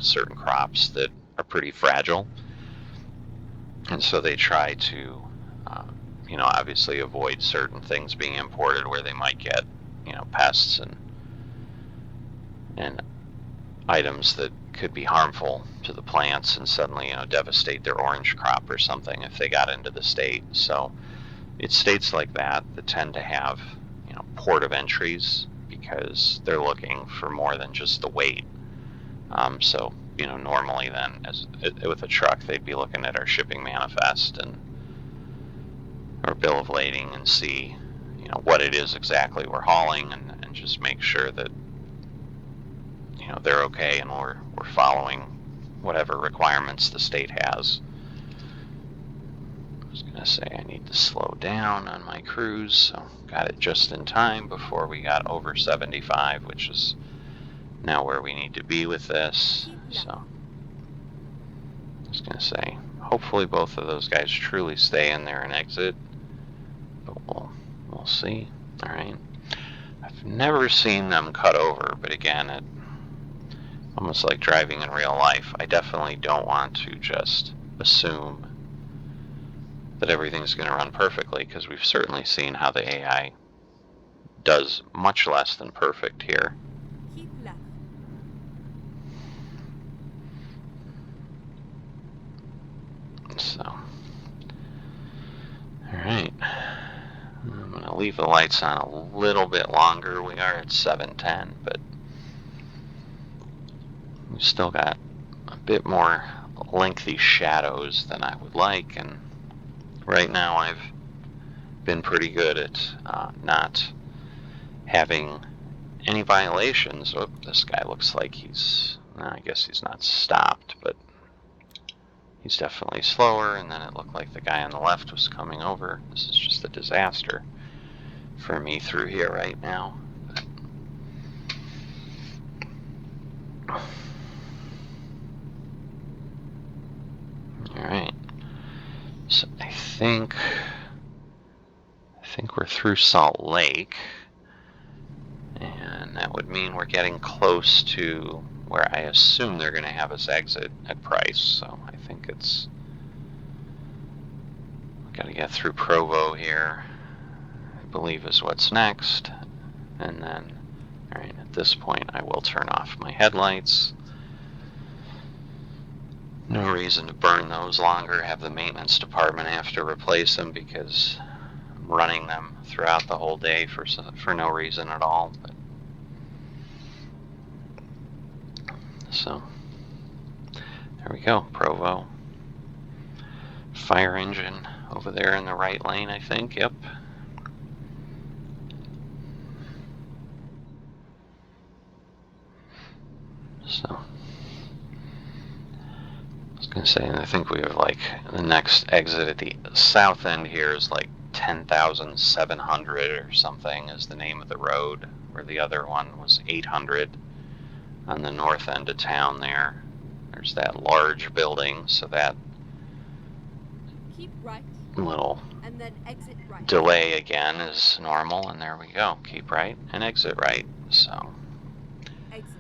Speaker 1: certain crops that are pretty fragile. And so they try to, obviously avoid certain things being imported where they might get, pests and items that could be harmful to the plants and suddenly, devastate their orange crop or something if they got into the state. So it's states like that that tend to have, port of entries because they're looking for more than just the weight. So, normally then, with a truck, they'd be looking at our shipping manifest or bill of lading and see, what it is exactly we're hauling and just make sure that, they're okay and we're following whatever requirements the state has. I was going to say I need to slow down on my cruise, so got it just in time before we got over 75, which is now where we need to be with this. So I was going to say, hopefully both of those guys truly stay in there and exit, but we'll see. All right. I've never seen them cut over, but again, it almost like driving in real life. I definitely don't want to just assume that everything's going to run perfectly, because we've certainly seen how the AI does much less than perfect here.
Speaker 2: Keep left.
Speaker 1: So, all right. I'm going to leave the lights on a little bit longer. We are at 7:10, but we've still got a bit more lengthy shadows than I would like, and right now I've been pretty good at not having any violations. Oh, this guy looks like I guess he's not stopped, but he's definitely slower, and then it looked like the guy on the left was coming over. This is just a disaster for me through here right now. Alright, so I think we're through Salt Lake, and that would mean we're getting close to where I assume they're going to have us exit at Price. So I think we've got to get through Provo here, I believe is what's next, and then, alright, at this point I will turn off my headlights. No reason to burn those longer, have the maintenance department have to replace them, because I'm running them throughout the whole day for no reason at all. But So, there we go, Provo. Fire engine over there in the right lane, I think, yep. So, I was going to say, and I think we have like, the next exit at the south end here is like 10,700 or something is the name of the road, where the other one was 800 on the north end of town there. There's that large building, so that
Speaker 2: Keep right
Speaker 1: little
Speaker 2: and then exit right.
Speaker 1: delay again is normal, and there we go. Keep right and exit right. So
Speaker 2: Exit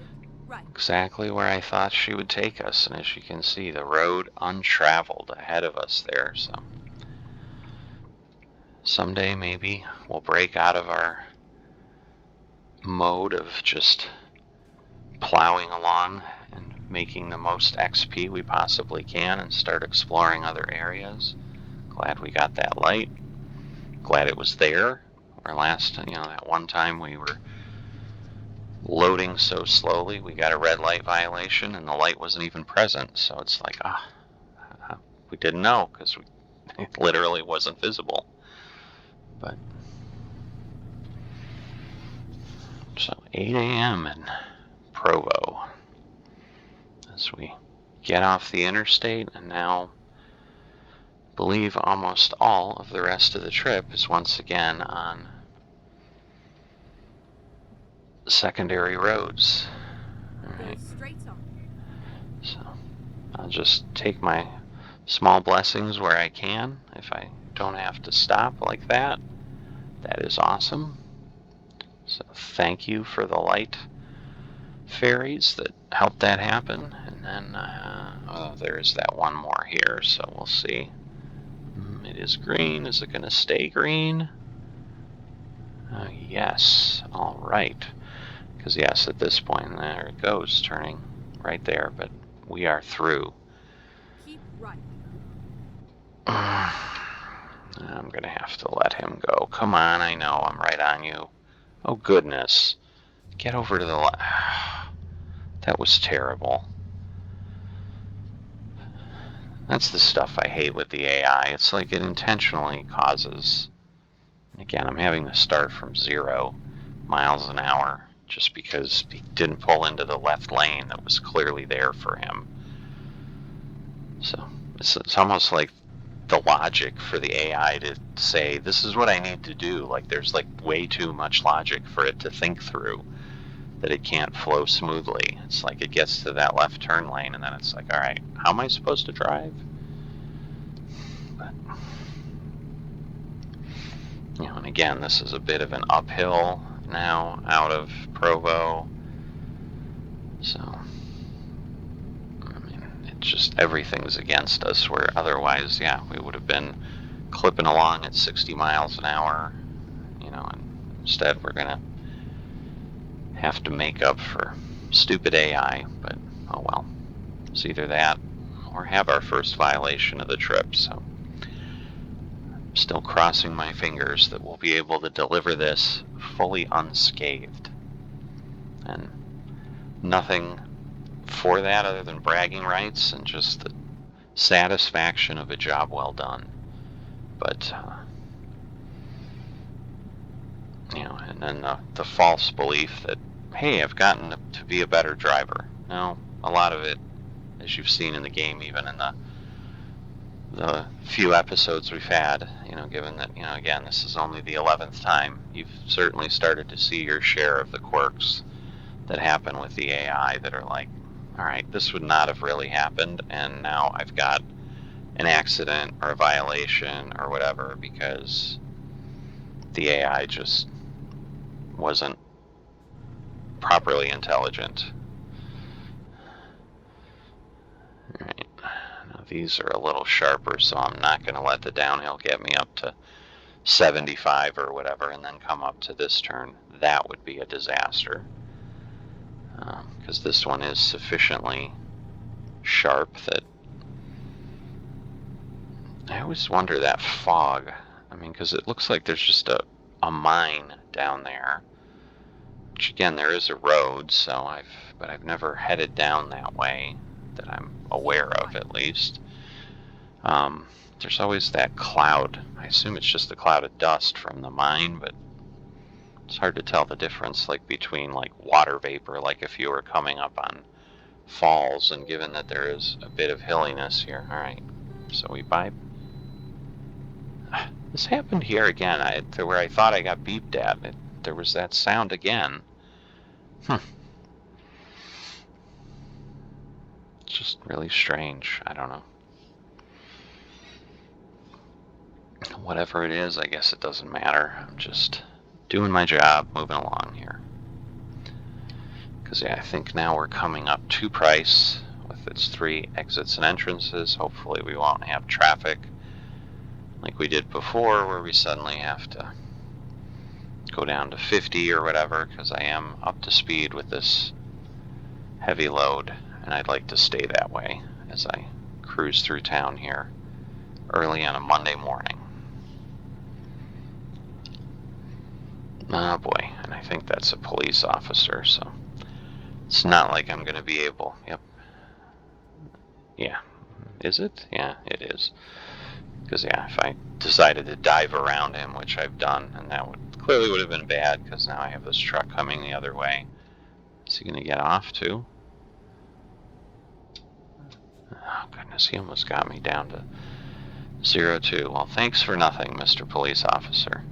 Speaker 2: right.
Speaker 1: exactly where I thought she would take us, and as you can see, the road untraveled ahead of us there. So someday maybe we'll break out of our mode of just plowing along and making the most XP we possibly can and start exploring other areas. Glad we got that light. Glad it was there. Our last, that one time we were loading so slowly, we got a red light violation and the light wasn't even present. So it's like, we didn't know because it literally wasn't visible. But so 8 a.m. in Provo as we get off the interstate, and now I believe almost all of the rest of the trip is once again on secondary roads. All
Speaker 2: Go
Speaker 1: right.
Speaker 2: straight on.
Speaker 1: So I'll just take my small blessings where I can. If I don't have to stop like that, that is awesome. So thank you for the light fairies that helped that happen. And then there's that one more here, so we'll see. It is green. Is it going to stay green? Yes. All right. Because yes, at this point, there it goes, turning right there. But we are through.
Speaker 2: Keep right.
Speaker 1: I'm going to have to let him go. Come on, I know, I'm right on you. Oh, goodness. Get over to the left. That was terrible. That's the stuff I hate with the AI. It's like it intentionally causes... Again, I'm having to start from 0 miles an hour just because he didn't pull into the left lane that was clearly there for him. So it's almost like the logic for the AI to say, this is what I need to do. Like there's like way too much logic for it to think through that it can't flow smoothly. It's like it gets to that left turn lane and then it's like, all right, how am I supposed to drive? But, and again, this is a bit of an uphill now out of Provo. So, I mean, it just, everything's against us, where otherwise, yeah, we would have been clipping along at 60 miles an hour, and instead we're going to have to make up for stupid AI, but oh well. It's either that or have our first violation of the trip, so I'm still crossing my fingers that we'll be able to deliver this fully unscathed. And nothing for that other than bragging rights and just the satisfaction of a job well done. But and then the false belief that, hey, I've gotten to be a better driver. No, a lot of it, as you've seen in the game, even in the few episodes we've had, given that, again, this is only the 11th time, you've certainly started to see your share of the quirks that happen with the AI that are like, all right, this would not have really happened, and now I've got an accident or a violation or whatever because the AI just wasn't properly intelligent. All right. Now these are a little sharper, so I'm not going to let the downhill get me up to 75 or whatever and then come up to this turn. That would be a disaster. Because this one is sufficiently sharp that I always wonder that fog. I mean, because it looks like there's just a mine down there. Which again, there is a road, so I've but I've never headed down that way that I'm aware of, at least. There's always that cloud. I assume it's just a cloud of dust from the mine, but it's hard to tell the difference, like between like water vapor, like if you were coming up on falls, and given that there is a bit of hilliness here. All right, so we buy. This happened here again. Where I thought I got beeped at. There was that sound again. It's just really strange. I don't know. Whatever it is, I guess it doesn't matter. I'm just doing my job, moving along here. Because yeah, I think now we're coming up to Price with its 3 exits and entrances. Hopefully we won't have traffic like we did before, where we suddenly have to go down to 50 or whatever, because I am up to speed with this heavy load, and I'd like to stay that way as I cruise through town here early on a Monday morning. Oh boy, and I think that's a police officer, so it's not like I'm going to be able. Yep. Yeah. Is it? Yeah, it is. Because yeah, if I decided to dive around him, which I've done, and that clearly would have been bad, because now I have this truck coming the other way. Is he going to get off too? Oh goodness, he almost got me down to 0-2. Well, thanks for nothing, Mr. Police Officer.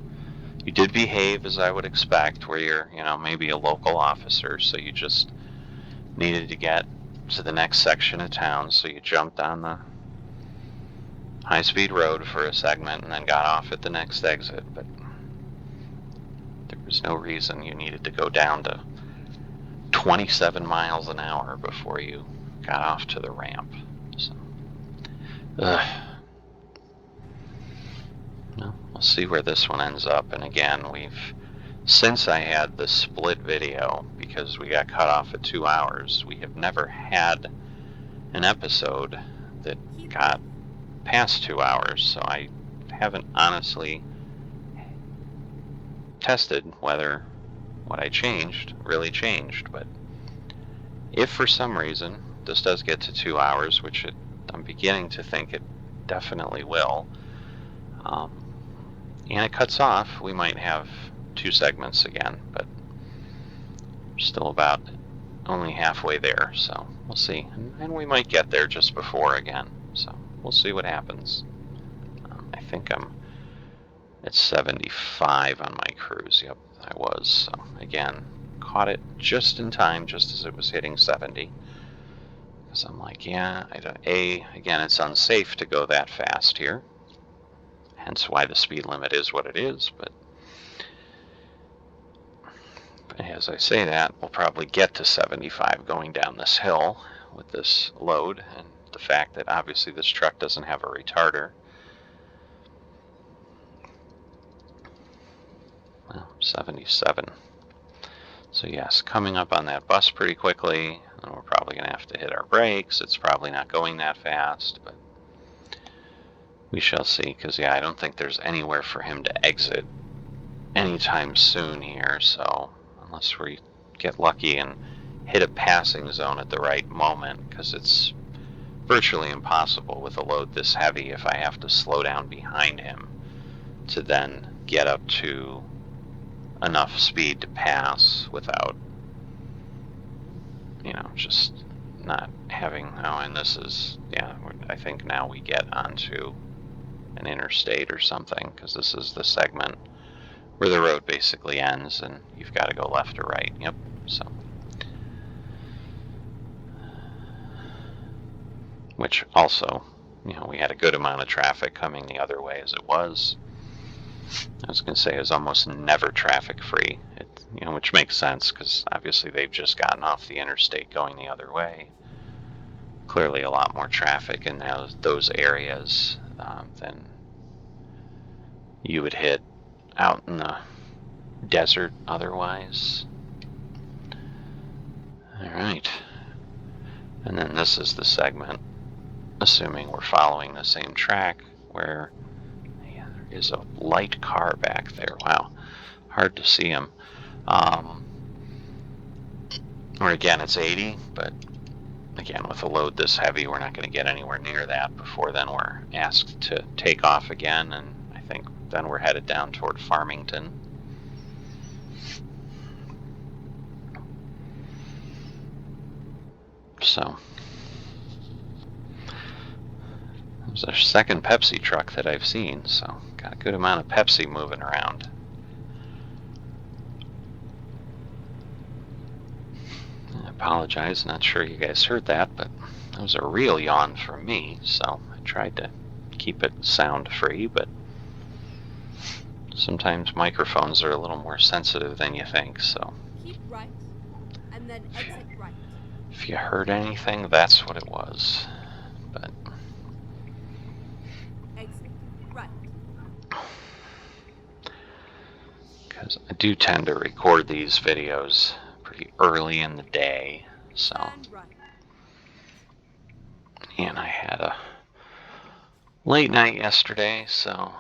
Speaker 1: You did behave as I would expect, where you're, maybe a local officer, so you just needed to get to the next section of town, so you jumped on the high-speed road for a segment and then got off at the next exit, but there was no reason you needed to go down to 27 miles an hour before you got off to the ramp. So, well, we'll see where this one ends up. And again, since I had the split video, because we got cut off at 2 hours, we have never had an episode that got past 2 hours, so I haven't honestly tested whether what I changed really changed. But if for some reason this does get to 2 hours, which I'm beginning to think it definitely will, and it cuts off, we might have 2 segments again, but we're still about only halfway there, so we'll see. And we might get there just before again, so we'll see what happens. I think I'm at 75 on my cruise. Yep, I was. So again, caught it just in time, just as it was hitting 70. Because I'm like, yeah, again, it's unsafe to go that fast here. Hence why the speed limit is what it is. But as I say that, we'll probably get to 75 going down this hill with this load, and the fact that obviously this truck doesn't have a retarder. Well, 77. So yes, coming up on that bus pretty quickly, and we're probably going to have to hit our brakes. It's probably not going that fast, but we shall see, because yeah, I don't think there's anywhere for him to exit anytime soon here, so unless we get lucky and hit a passing zone at the right moment, because it's virtually impossible with a load this heavy if I have to slow down behind him to then get up to enough speed to pass without, just not having, and this is, yeah, I think now we get onto an interstate or something, because this is the segment where the road basically ends and you've got to go left or right. Yep, so. Which also, we had a good amount of traffic coming the other way as it was. I was going to say it was almost never traffic free, which makes sense, because obviously they've just gotten off the interstate going the other way. Clearly a lot more traffic in those areas than you would hit out in the desert otherwise. All right. And then this is the segment, assuming we're following the same track, where there is a light car back there. Wow, hard to see him. Or again, it's 80, but again, with a load this heavy, we're not going to get anywhere near that before then we're asked to take off again, and I think then we're headed down toward Farmington. So, it was our second Pepsi truck that I've seen, so got a good amount of Pepsi moving around. I apologize, not sure you guys heard that, but that was a real yawn for me, so I tried to keep it sound free, but sometimes microphones are a little more sensitive than you think, so
Speaker 2: Keep right, and then exit right.
Speaker 1: if you heard anything, that's what it was. But
Speaker 2: Exit right.
Speaker 1: because I do tend to record these videos pretty early in the day, so
Speaker 2: Turn right.
Speaker 1: and I had a late night yesterday, so a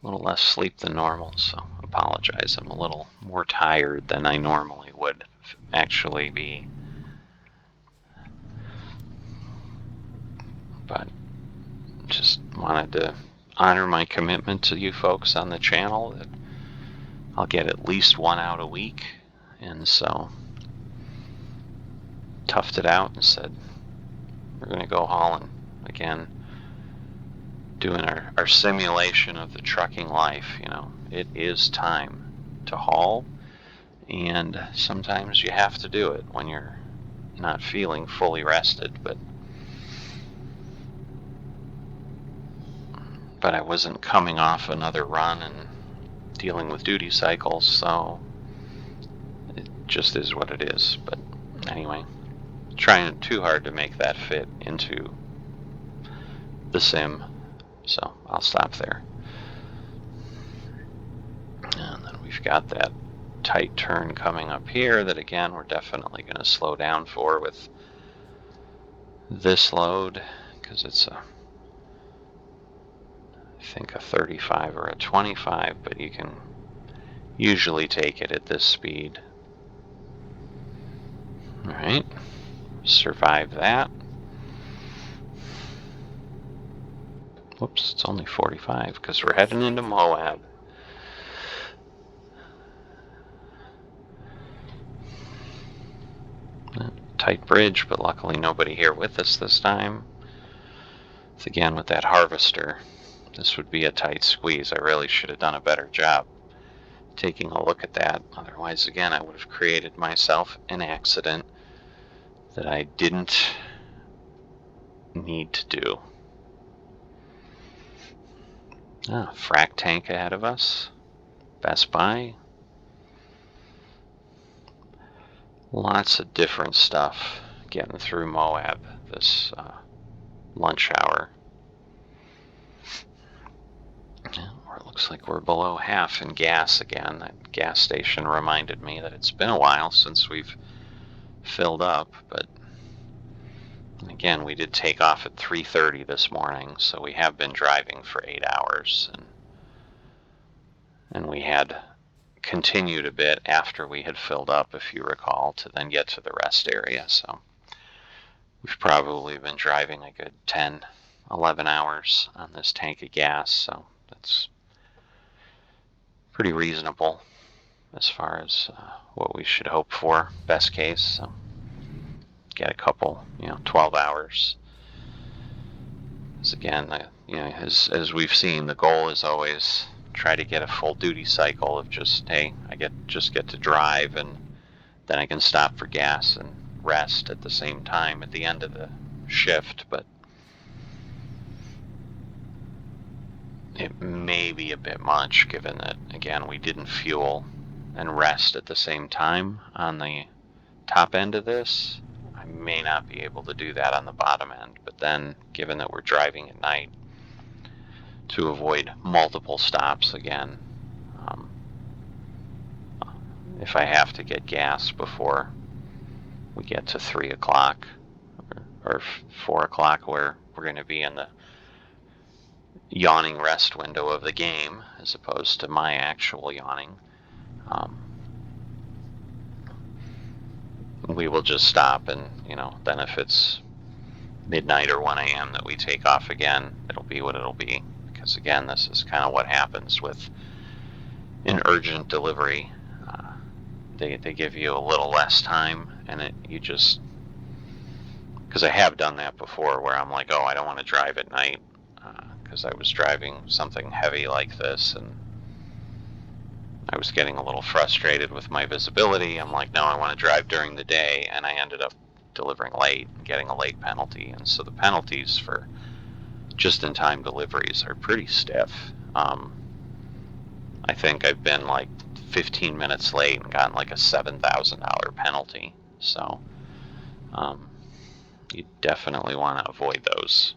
Speaker 1: little less sleep than normal, so I apologize. I'm a little more tired than I normally would actually be. But just wanted to honor my commitment to you folks on the channel that I'll get at least one out a week, and so toughed it out and said we're going to go hauling again, doing our simulation of the trucking life. You know, it is time to haul, and sometimes you have to do it when you're not feeling fully rested, but I wasn't coming off another run and dealing with duty cycles, so it just is what it is. But anyway, trying too hard to make that fit into the sim, so I'll stop there. And then we've got that tight turn coming up here that again we're definitely going to slow down for with this load, because it's I think a 35 or a 25, but you can usually take it at this speed. Alright, survive that. Whoops, it's only 45 because we're heading into Moab. Tight bridge, but luckily nobody here with us this time. It's again with that harvester. This would be a tight squeeze. I really should have done a better job taking a look at that. Otherwise, again, I would have created myself an accident that I didn't need to do. Frac tank ahead of us. Best Buy. Lots of different stuff getting through Moab this lunch hour. Or it looks like we're below half in gas again. That gas station reminded me that it's been a while since we've filled up, but again, we did take off at 3:30 this morning, so we have been driving for 8 hours, and we had continued a bit after we had filled up, if you recall, to then get to the rest area. So we've probably been driving a good 10, 11 hours on this tank of gas, so that's pretty reasonable as far as what we should hope for, best case. So get a couple, 12 hours. Because again, as we've seen, the goal is always try to get a full duty cycle of just, hey, I get to drive, and then I can stop for gas and rest at the same time at the end of the shift. But it may be a bit much, given that, again, we didn't fuel and rest at the same time on the top end of this. I may not be able to do that on the bottom end, but then given that we're driving at night, to avoid multiple stops again, if I have to get gas before we get to 3 o'clock or 4 o'clock, where we're going to be in the yawning rest window of the game as opposed to my actual yawning, we will just stop, and then if it's midnight or 1 a.m. that we take off again, it'll be what it'll be. Because again, this is kind of what happens with an urgent delivery. They give you a little less time, and you just, because I have done that before where I'm like, oh, I don't want to drive at night, because I was driving something heavy like this, and I was getting a little frustrated with my visibility. I'm like, no, I want to drive during the day, and I ended up delivering late and getting a late penalty. And so the penalties for just-in-time deliveries are pretty stiff. I think I've been like 15 minutes late and gotten like a $7,000 penalty. So you definitely want to avoid those.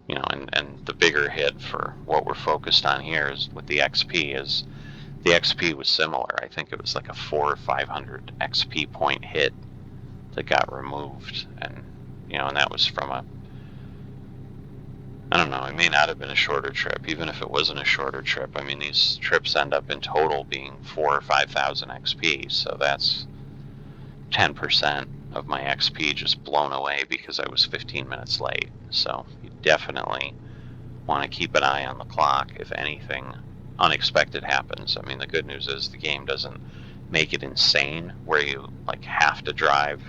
Speaker 1: And the bigger hit for what we're focused on here is with the XP is the XP was similar. I think it was like a 400 or 500 XP point hit that got removed, and that was from I don't know, it may not have been a shorter trip. Even if it wasn't a shorter trip, I mean, these trips end up in total being 4,000 or 5,000 XP, so that's 10% of my XP just blown away because I was 15 minutes late. So you definitely want to keep an eye on the clock if anything unexpected happens. I mean, the good news is the game doesn't make it insane where you like have to drive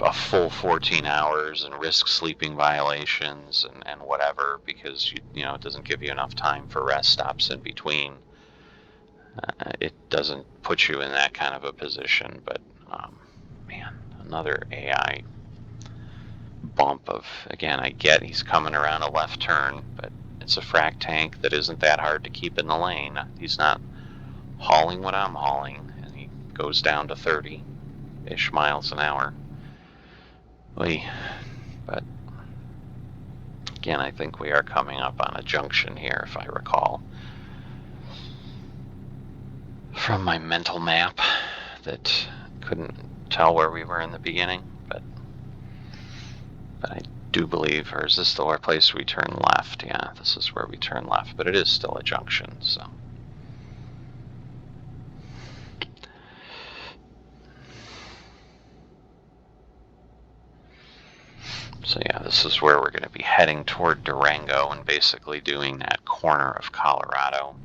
Speaker 1: a full 14 hours and risk sleeping violations and whatever, because it doesn't give you enough time for rest stops in between. It doesn't put you in that kind of a position, but man, another AI bump of, again, I get he's coming around a left turn, but it's a frac tank that isn't that hard to keep in the lane. He's not hauling what I'm hauling, and he goes down to 30-ish miles an hour. But again, I think we are coming up on a junction here, if I recall from my mental map that couldn't tell where we were in the beginning, but I do believe, or is this the place we turn left? Yeah, this is where we turn left, but it is still a junction, so. So yeah, this is where we're going to be heading toward Durango and basically doing that corner of Colorado.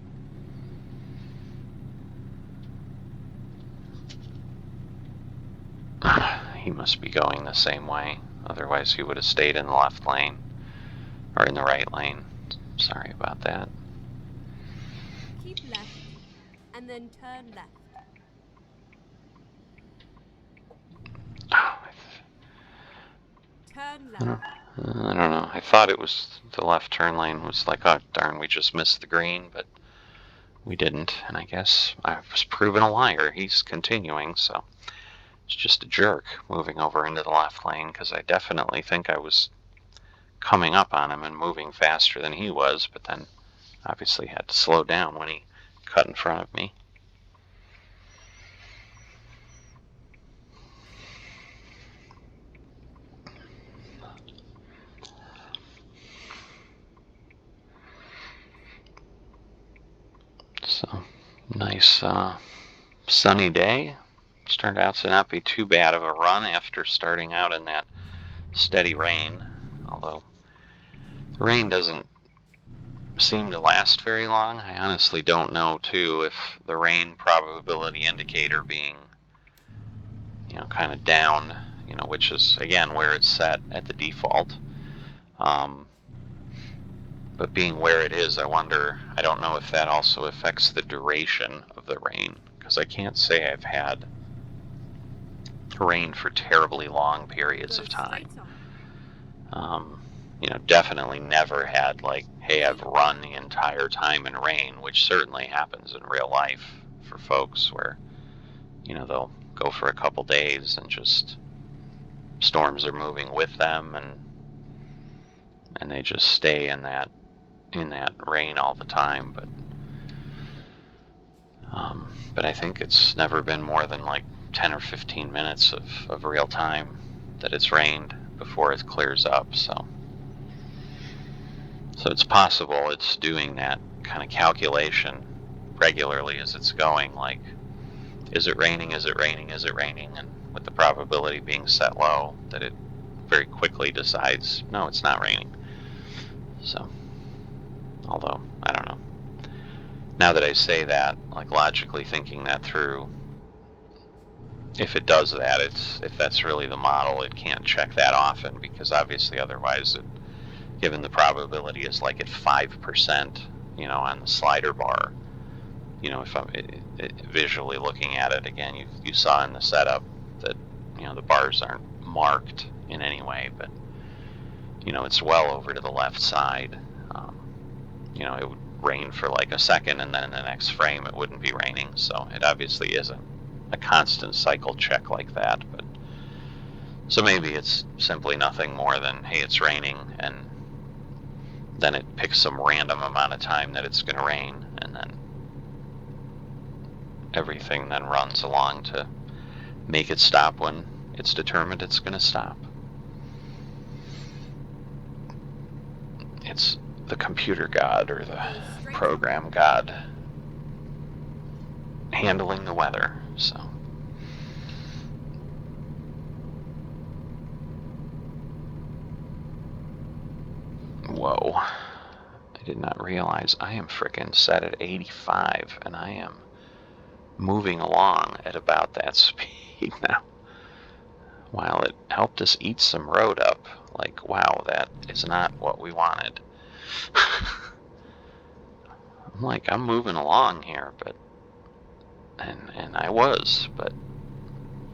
Speaker 1: He must be going the same way. Otherwise, he would have stayed in the left lane or in the right lane. Sorry about that.
Speaker 2: Keep left and then turn left. Turn left.
Speaker 1: I don't know. I thought it was the left turn lane was like, oh darn, we just missed the green, but we didn't. And I guess I was proven a liar. He's continuing, so it's just a jerk moving over into the left lane, because I definitely think I was coming up on him and moving faster than he was, but then obviously had to slow down when he cut in front of me. So, nice sunny day. It's turned out to not be too bad of a run after starting out in that steady rain, although the rain doesn't seem to last very long. I honestly don't know, too, if the rain probability indicator being, kind of down, which is, again, where it's set at the default. But being where it is, I don't know if that also affects the duration of the rain, because I can't say I've had rain for terribly long periods of time. Definitely never had like, hey, I've run the entire time in rain, which certainly happens in real life for folks where, they'll go for a couple days and just storms are moving with them, and they just stay in that rain all the time. But I think it's never been more than like 10 or 15 minutes of real time that it's rained before it clears up. So it's possible it's doing that kind of calculation regularly as it's going, like, is it raining, is it raining, is it raining? And with the probability being set low, that it very quickly decides, no, it's not raining. So, although, I don't know. Now that I say that, like logically thinking that through, if it does that, if that's really the model, it can't check that often, because obviously otherwise, given the probability is like at 5%, on the slider bar, if I'm visually looking at it again, you saw in the setup that, the bars aren't marked in any way, but, it's well over to the left side. It would rain for like a second, and then in the next frame it wouldn't be raining, so it obviously isn't a constant cycle check like that. But so maybe it's simply nothing more than, hey, it's raining, and then it picks some random amount of time that it's going to rain, and then everything then runs along to make it stop when it's determined it's going to stop. It's the computer god, or the program god, handling the weather. So whoa, I did not realize I am frickin' set at 85, and I am moving along at about that speed now. While it helped us eat some road up, like, wow, that is not what we wanted. I'm moving along here, but and I was, but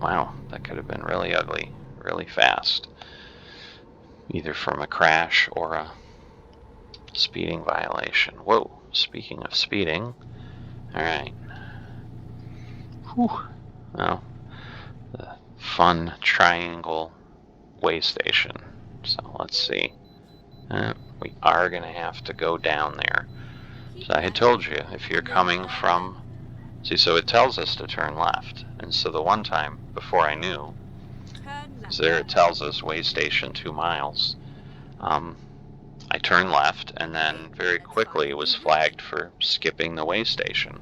Speaker 1: wow, that could have been really ugly, really fast, either from a crash or a speeding violation. Whoa, speaking of speeding, all right. Whew. Well, the fun triangle way station. So let's see. We are going to have to go down there. So I had told you, if you're coming from... See, so it tells us to turn left. And so the one time, before I knew, because there it tells us way station 2 miles, I turned left, and then very quickly it was flagged for skipping the way station.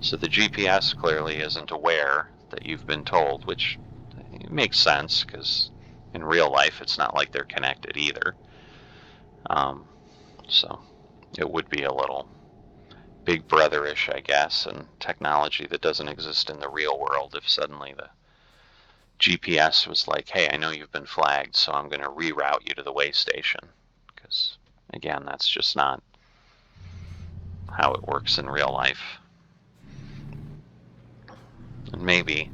Speaker 1: So the GPS clearly isn't aware that you've been told, which makes sense, because in real life it's not like they're connected either. So it would be a little big brotherish, I guess, and technology that doesn't exist in the real world, if suddenly the GPS was like, hey, I know you've been flagged, so I'm going to reroute you to the way station. Because, again, that's just not how it works in real life. And maybe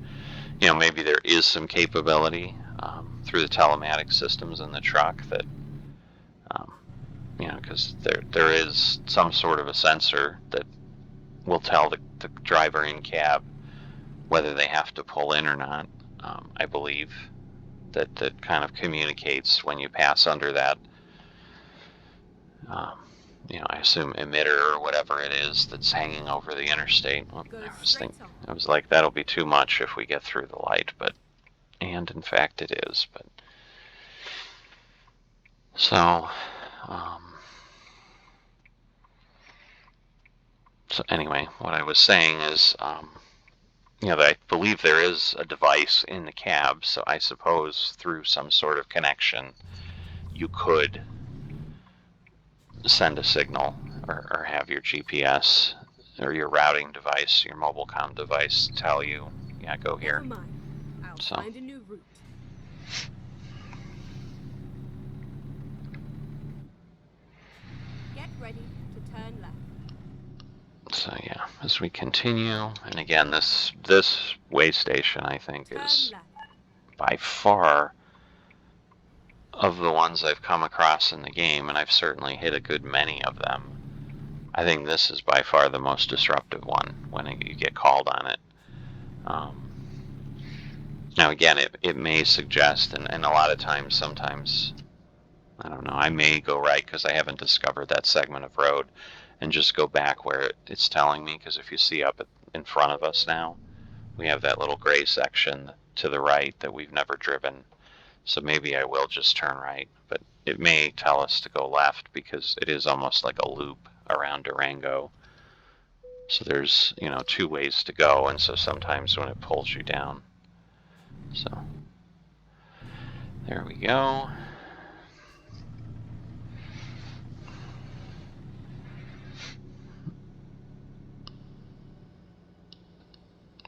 Speaker 1: there is some capability through the telematic systems in the truck that, because there is some sort of a sensor that will tell the driver in cab whether they have to pull in or not. I believe that kind of communicates when you pass under that, I assume emitter or whatever it is that's hanging over the interstate. I was like, that'll be too much if we get through the light, and in fact it is. But so anyway, what I was saying is, that I believe there is a device in the cab, so I suppose through some sort of connection you could send a signal or have your GPS or your routing device, your mobile comm device, tell you, yeah, go here.
Speaker 2: I'll find a new route. Get ready to turn left.
Speaker 1: So yeah, as we continue, and again, this way station, I think, is by far of the ones I've come across in the game, and I've certainly hit a good many of them. I think this is by far the most disruptive one when you get called on it. Now again, it may suggest, and a lot of times, sometimes, I don't know, I may go right because I haven't discovered that segment of road and just go back where it's telling me, because if you see up in front of us now, we have that little gray section to the right that we've never driven. So maybe I will just turn right, but it may tell us to go left because it is almost like a loop around Durango So there's, you know, two ways to go, and so sometimes when it pulls you down. So there we go.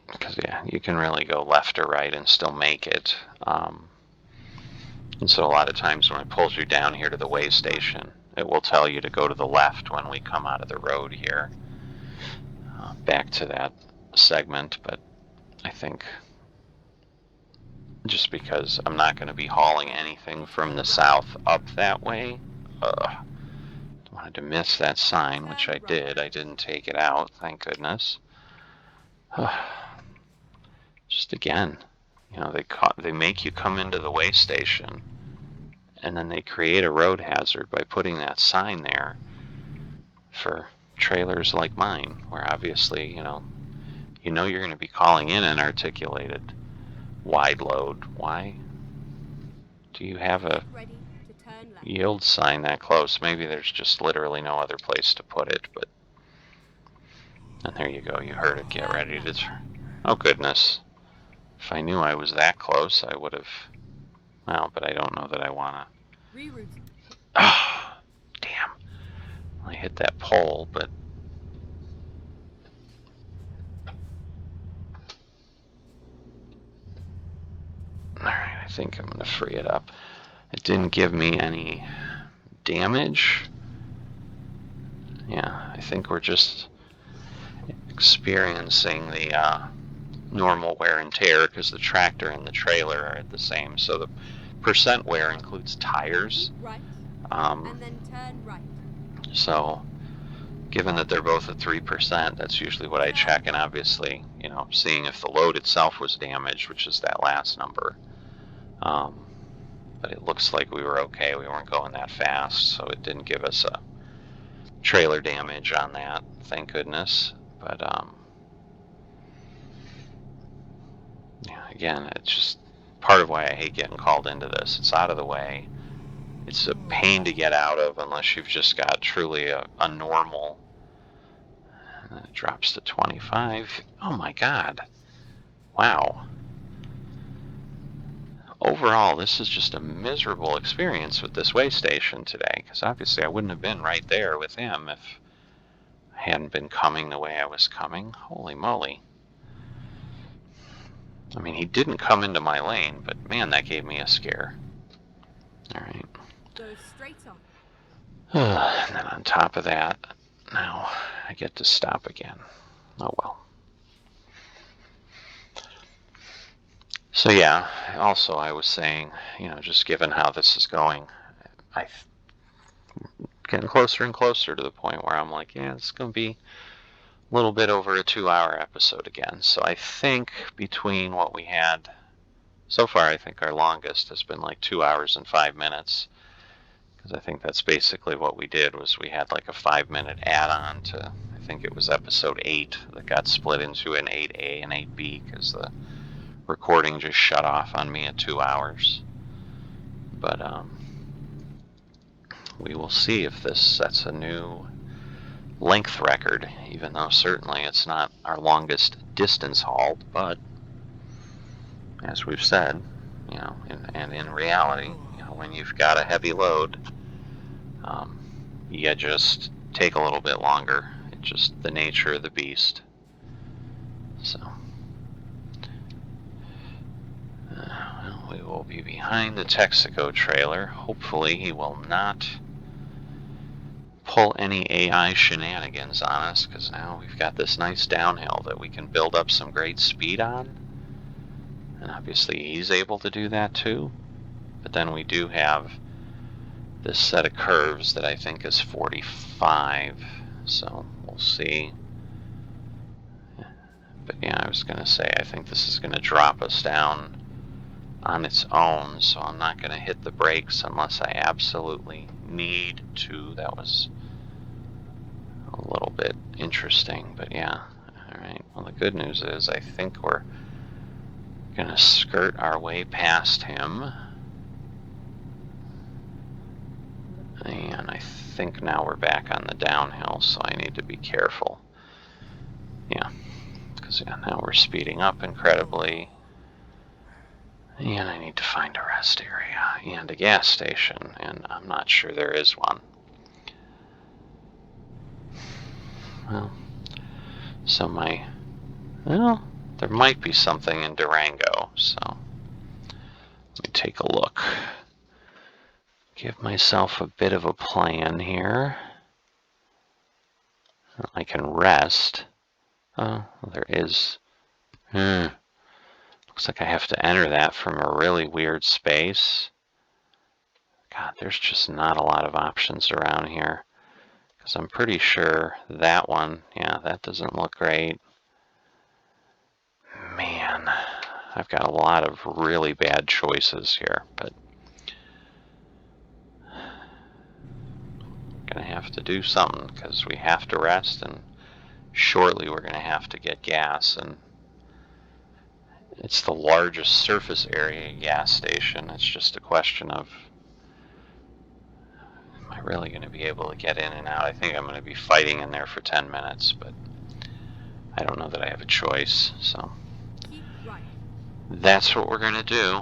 Speaker 1: Because, yeah, you can really go left or right and still make it. And so a lot of times when it pulls you down here to the way station, it will tell you to go to the left when we come out of the road here. Back to that segment, but I think just because I'm not going to be hauling anything from the south up that way, wanted to miss that sign, which I did. I didn't take it out, thank goodness. Just again, you know, they make you come into the way station, and then they create a road hazard by putting that sign there for trailers like mine, where obviously, you know you're going to be calling in an articulated wide load. Why do you have a yield sign that close? Maybe there's just literally no other place to put it, but... And there you go, you heard it get ready to turn. Oh goodness. If I knew I was that close, I would have... Well, but I don't know that I want to...
Speaker 2: Reroute.
Speaker 1: Oh, damn. I hit that pole, but... Alright, I think I'm going to free it up. It didn't give me any damage. Yeah, I think we're just experiencing the normal wear and tear because the tractor and the trailer are the same. So the percent wear includes tires.
Speaker 2: Right. And then turn right.
Speaker 1: So given that they're both at 3%, that's usually what I check. And obviously, you know, seeing if the load itself was damaged, which is that last number. But it looks like we were okay. We weren't going that fast, so it didn't give us a trailer damage on that, thank goodness. But yeah, again, it's just part of why I hate getting called into this. It's out of the way. It's a pain to get out of unless you've just got truly a normal. And then it drops to 25. Oh my god. Wow. Overall, this is just a miserable experience with this way station today, because obviously I wouldn't have been right there with him if I hadn't been coming the way I was coming. Holy moly. I mean, he didn't come into my lane, but man, that gave me a scare. Alright.
Speaker 2: Go straight on.
Speaker 1: And then on top of that, now I get to stop again. Oh well. So yeah, also I was saying, you know, just given how this is going, I'm getting closer and closer to the point where I'm like, yeah, it's going to be a little bit over a 2-hour episode again. So I think between what we had so far, I think our longest has been like 2 hours and 5 minutes. Because I think that's basically what we did, was we had like a 5-minute add-on to, I think it was episode 8 that got split into an 8A and 8B because the recording just shut off on me at 2 hours. But we will see if this sets a new length record, even though certainly it's not our longest distance hauled, but as we've said, you know, and in reality, you know, when you've got a heavy load, you just take a little bit longer. It's just the nature of the beast. So, well, we will be behind the Texaco trailer. Hopefully he will not pull any AI shenanigans on us, because now we've got this nice downhill that we can build up some great speed on. And obviously he's able to do that too. But then we do have this set of curves that I think is 45. So we'll see. But yeah, I was going to say, I think this is going to drop us down on its own. So I'm not going to hit the brakes unless I absolutely need to. That was a little bit interesting, but yeah. Alright, well the good news is I think we're gonna skirt our way past him. And I think now we're back on the downhill, so I need to be careful. Yeah, because now we're speeding up incredibly. And I need to find a rest area and a gas station, and I'm not sure there is one. Well, so well, there might be something in Durango, so let me take a look. Give myself a bit of a plan here. I can rest. Oh, there is. Looks like I have to enter that from a really weird space. God, there's just not a lot of options around here. Because I'm pretty sure that one, yeah, that doesn't look great. Man, I've got a lot of really bad choices here, but I'm gonna have to do something because we have to rest, and shortly we're gonna have to get gas, and it's the largest surface area gas station. It's just a question of, am I really gonna be able to get in and out? I think I'm gonna be fighting in there for 10 minutes, but I don't know that I have a choice, so
Speaker 2: Keep right.
Speaker 1: that's what we're gonna do.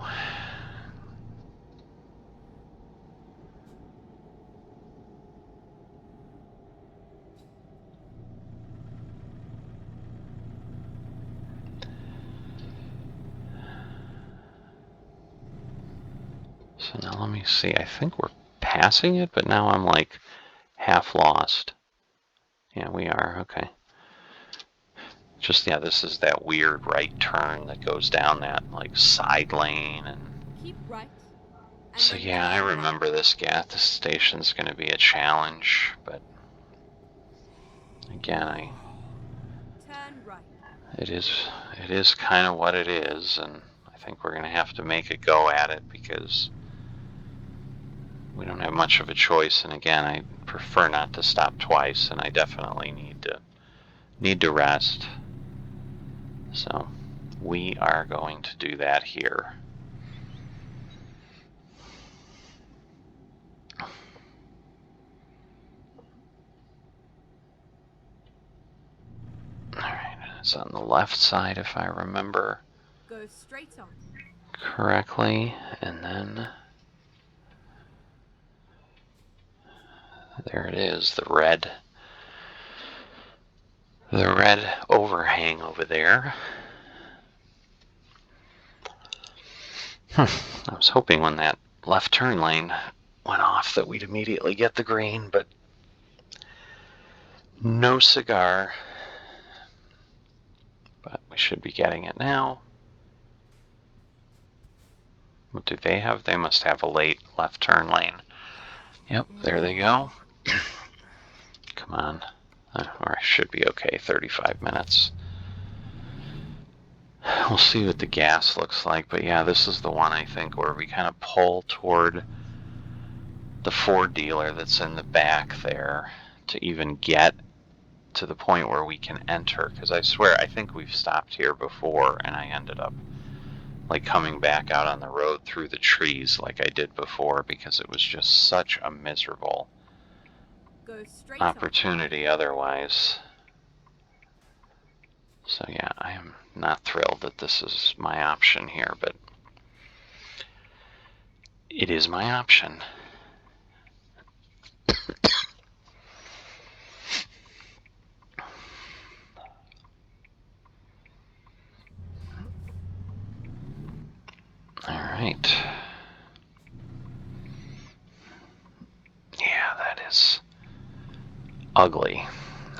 Speaker 1: So now let me see. I think we're passing it, but now I'm like half lost. Yeah, we are. Okay. Just, yeah, this is that weird right turn that goes down that like side lane, and
Speaker 2: Keep right. And
Speaker 1: so
Speaker 2: then
Speaker 1: yeah, I
Speaker 2: turn
Speaker 1: remember this gas station's going to be a challenge, but again,
Speaker 2: turn right.
Speaker 1: it is kind of what it is, and I think we're going to have to make a go at it because we don't have much of a choice. And again, I prefer not to stop twice, and I definitely need to rest. So we are going to do that here. Alright, it's on the left side if I remember
Speaker 2: Go straight on.
Speaker 1: correctly, and then there it is, the red overhang over there. I was hoping when that left turn lane went off that we'd immediately get the green, but no cigar. But we should be getting it now. What do they have? They must have a late left turn lane. Yep, there they go. Come on. Or I should be okay, 35 minutes. We'll see what the gas looks like, but yeah, this is the one I think where we kind of pull toward the Ford dealer that's in the back there to even get to the point where we can enter, because I swear I think we've stopped here before and I ended up like coming back out on the road through the trees like I did before, because it was just such a miserable opportunity otherwise. So yeah, I am not thrilled that this is my option here, but it is my option. All right. Yeah, that is ugly.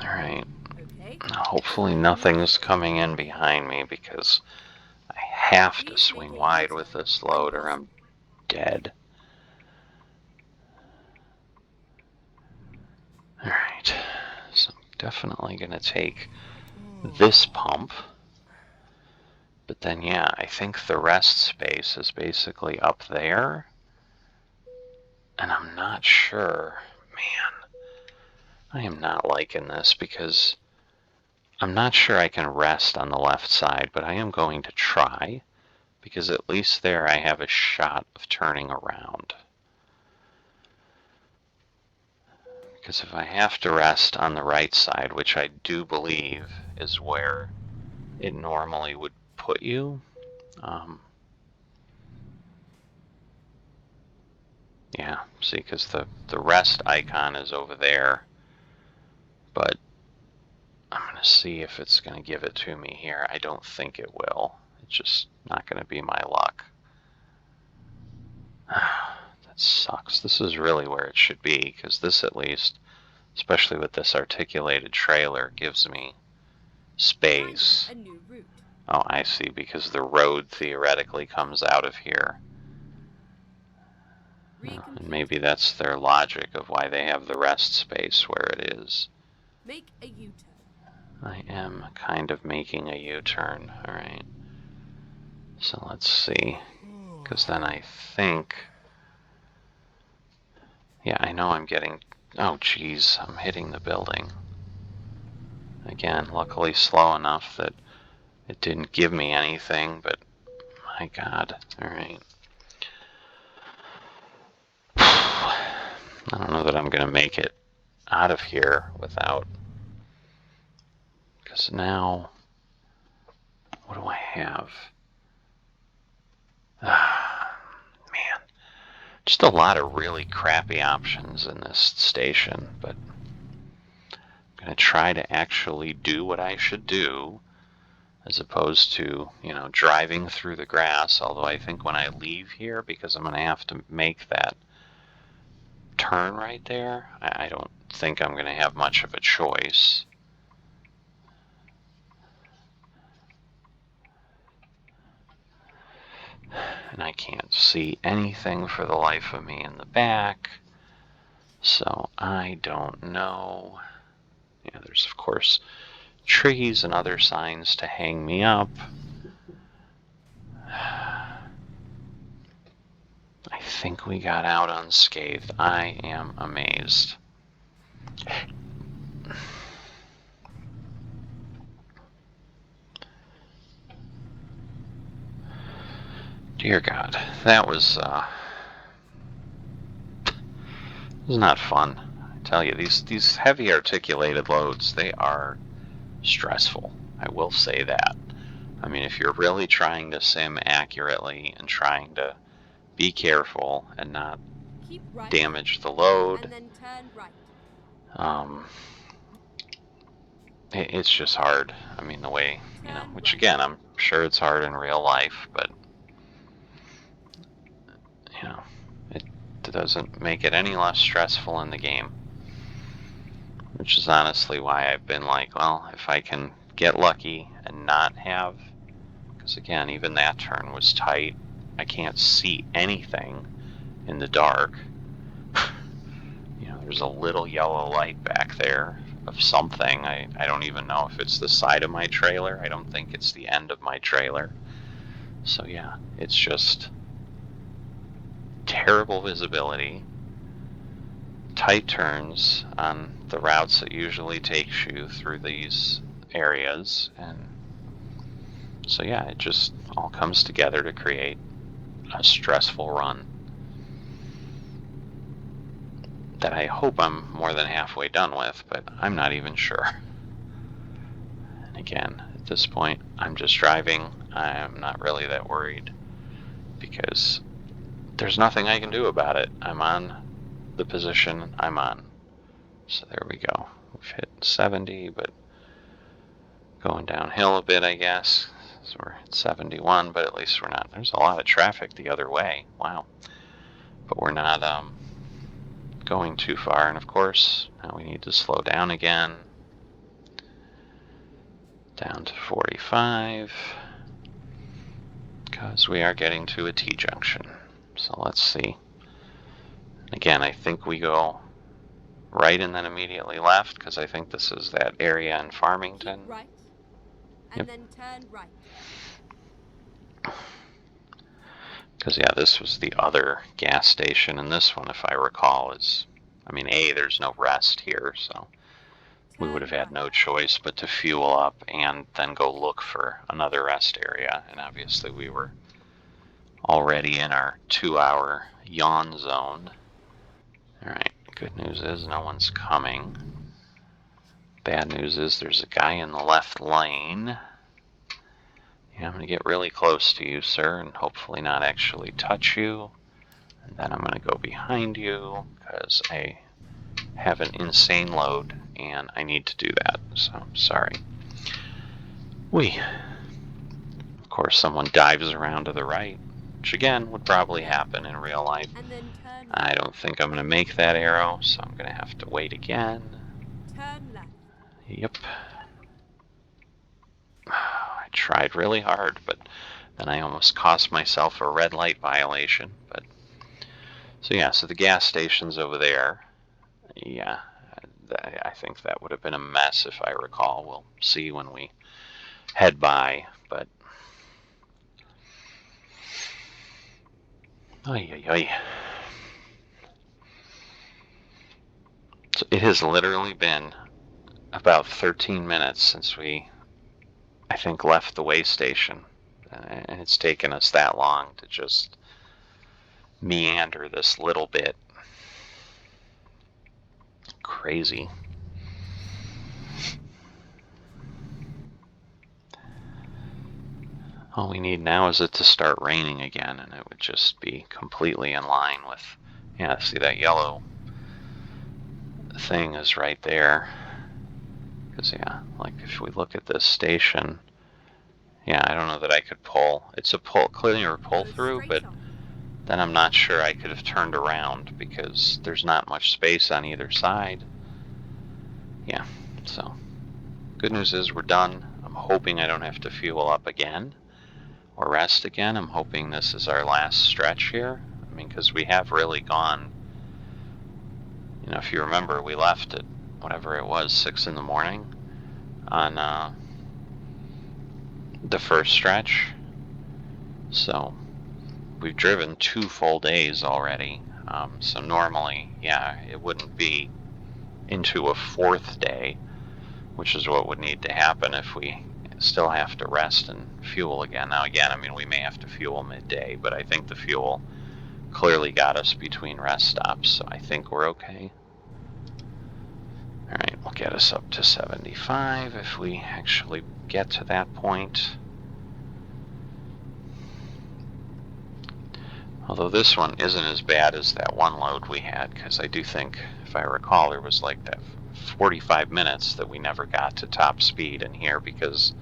Speaker 1: All right.
Speaker 2: Okay.
Speaker 1: Now, hopefully nothing's coming in behind me, because I have to swing wide with this load or I'm dead. All right. So I'm definitely going to take this pump. But then, yeah, I think the rest space is basically up there. And I'm not sure. Man, I am not liking this, because I'm not sure I can rest on the left side, but I am going to try, because at least there I have a shot of turning around. Because if I have to rest on the right side, which I do believe is where it normally would put you, yeah, see, because the rest icon is over there, but I'm going to see if it's going to give it to me here. I don't think it will. It's just not going to be my luck. That sucks. This is really where it should be, because this at least, especially with this articulated trailer, gives me space.
Speaker 2: A new route.
Speaker 1: Oh, I see, because the road theoretically comes out of here. And maybe that's their logic of why they have the rest space where it is.
Speaker 2: Make a U-turn.
Speaker 1: I am kind of making a U-turn. Alright. So let's see. Because then I think... Yeah, I know I'm getting... Oh, geez. I'm hitting the building. Again, luckily slow enough that it didn't give me anything, but... My God. Alright. I don't know that I'm going to make it out of here without... Because now... What do I have? Man. Just a lot of really crappy options in this station, but I'm going to try to actually do what I should do as opposed to, driving through the grass, although I think when I leave here, because I'm going to have to make that turn right there, I don't think I'm going to have much of a choice. And I can't see anything for the life of me in the back, so I don't know. Yeah, there's of course trees and other signs to hang me up. I think we got out unscathed. I am amazed. Dear God, that was not fun. I tell you, these heavy articulated loads, they are stressful. I will say that. I mean, if you're really trying to sim accurately and trying to be careful and not damage the load,
Speaker 2: and then turn right.
Speaker 1: It's just hard. I mean, the way, which again, I'm sure it's hard in real life, but, it doesn't make it any less stressful in the game. Which is honestly why I've been like, well, if I can get lucky and not have, because again, even that turn was tight. I can't see anything in the dark. There's a little yellow light back there of something. I don't even know if it's the side of my trailer. I don't think it's the end of my trailer. So yeah, it's just terrible visibility, tight turns on the routes that usually takes you through these areas, and so yeah, it just all comes together to create a stressful run that I hope I'm more than halfway done with, but I'm not even sure. And again, at this point, I'm just driving. I'm not really that worried because there's nothing I can do about it. I'm on the position I'm on. So there we go. We've hit 70, but going downhill a bit, I guess. So we're at 71, but at least we're not. There's a lot of traffic the other way. Wow. But we're not going too far, and of course now we need to slow down again, down to 45, because we are getting to a T-junction. So let's see. Again, I think we go right and then immediately left, because I think this is that area in Farmington.
Speaker 2: Keep right, and then turn right.
Speaker 1: Because yeah, this was the other gas station, and this one, if I recall, is, I mean, there's no rest here, so we would have had no choice but to fuel up and then go look for another rest area. And obviously we were already in our 2-hour yawn zone. Alright, Good news is no one's coming. Bad news is there's a guy in the left lane. Yeah, I'm going to get really close to you, sir, and hopefully not actually touch you. And then I'm going to go behind you because I have an insane load and I need to do that. So, sorry. Of course, someone dives around to the right, which again would probably happen in real life.
Speaker 2: And then turn left.
Speaker 1: I don't think I'm going to make that arrow, so I'm going to have to wait again.
Speaker 2: Turn left.
Speaker 1: Yep. I tried really hard, but then I almost cost myself a red light violation. But so yeah, so the gas station's over there. Yeah, I think that would have been a mess if I recall. We'll see when we head by, but oy, oy, oy. So it has literally been about 13 minutes since we, I think, left the way station, and it's taken us that long to just meander this little bit. Crazy. All we need now is it to start raining again, and it would just be completely in line with, yeah, see that yellow thing is right there. Because, yeah, like if we look at this station, yeah, I don't know that I could pull. It's a clearly a pull through, but then I'm not sure I could have turned around because there's not much space on either side. Yeah, so good news is we're done. I'm hoping I don't have to fuel up again or rest again. I'm hoping this is our last stretch here. I mean, because we have really gone, you know, if you remember, we left at whatever it was, 6 in the morning on the first stretch. So we've driven 2 full days already. So normally, yeah, it wouldn't be into a 4th day, which is what would need to happen if we still have to rest and fuel again. Now again, I mean, we may have to fuel midday, but I think the fuel clearly got us between rest stops, so I think we're okay. Alright, we'll get us up to 75 if we actually get to that point. Although this one isn't as bad as that one load we had, because I do think, if I recall, there was like that 45 minutes that we never got to top speed in here because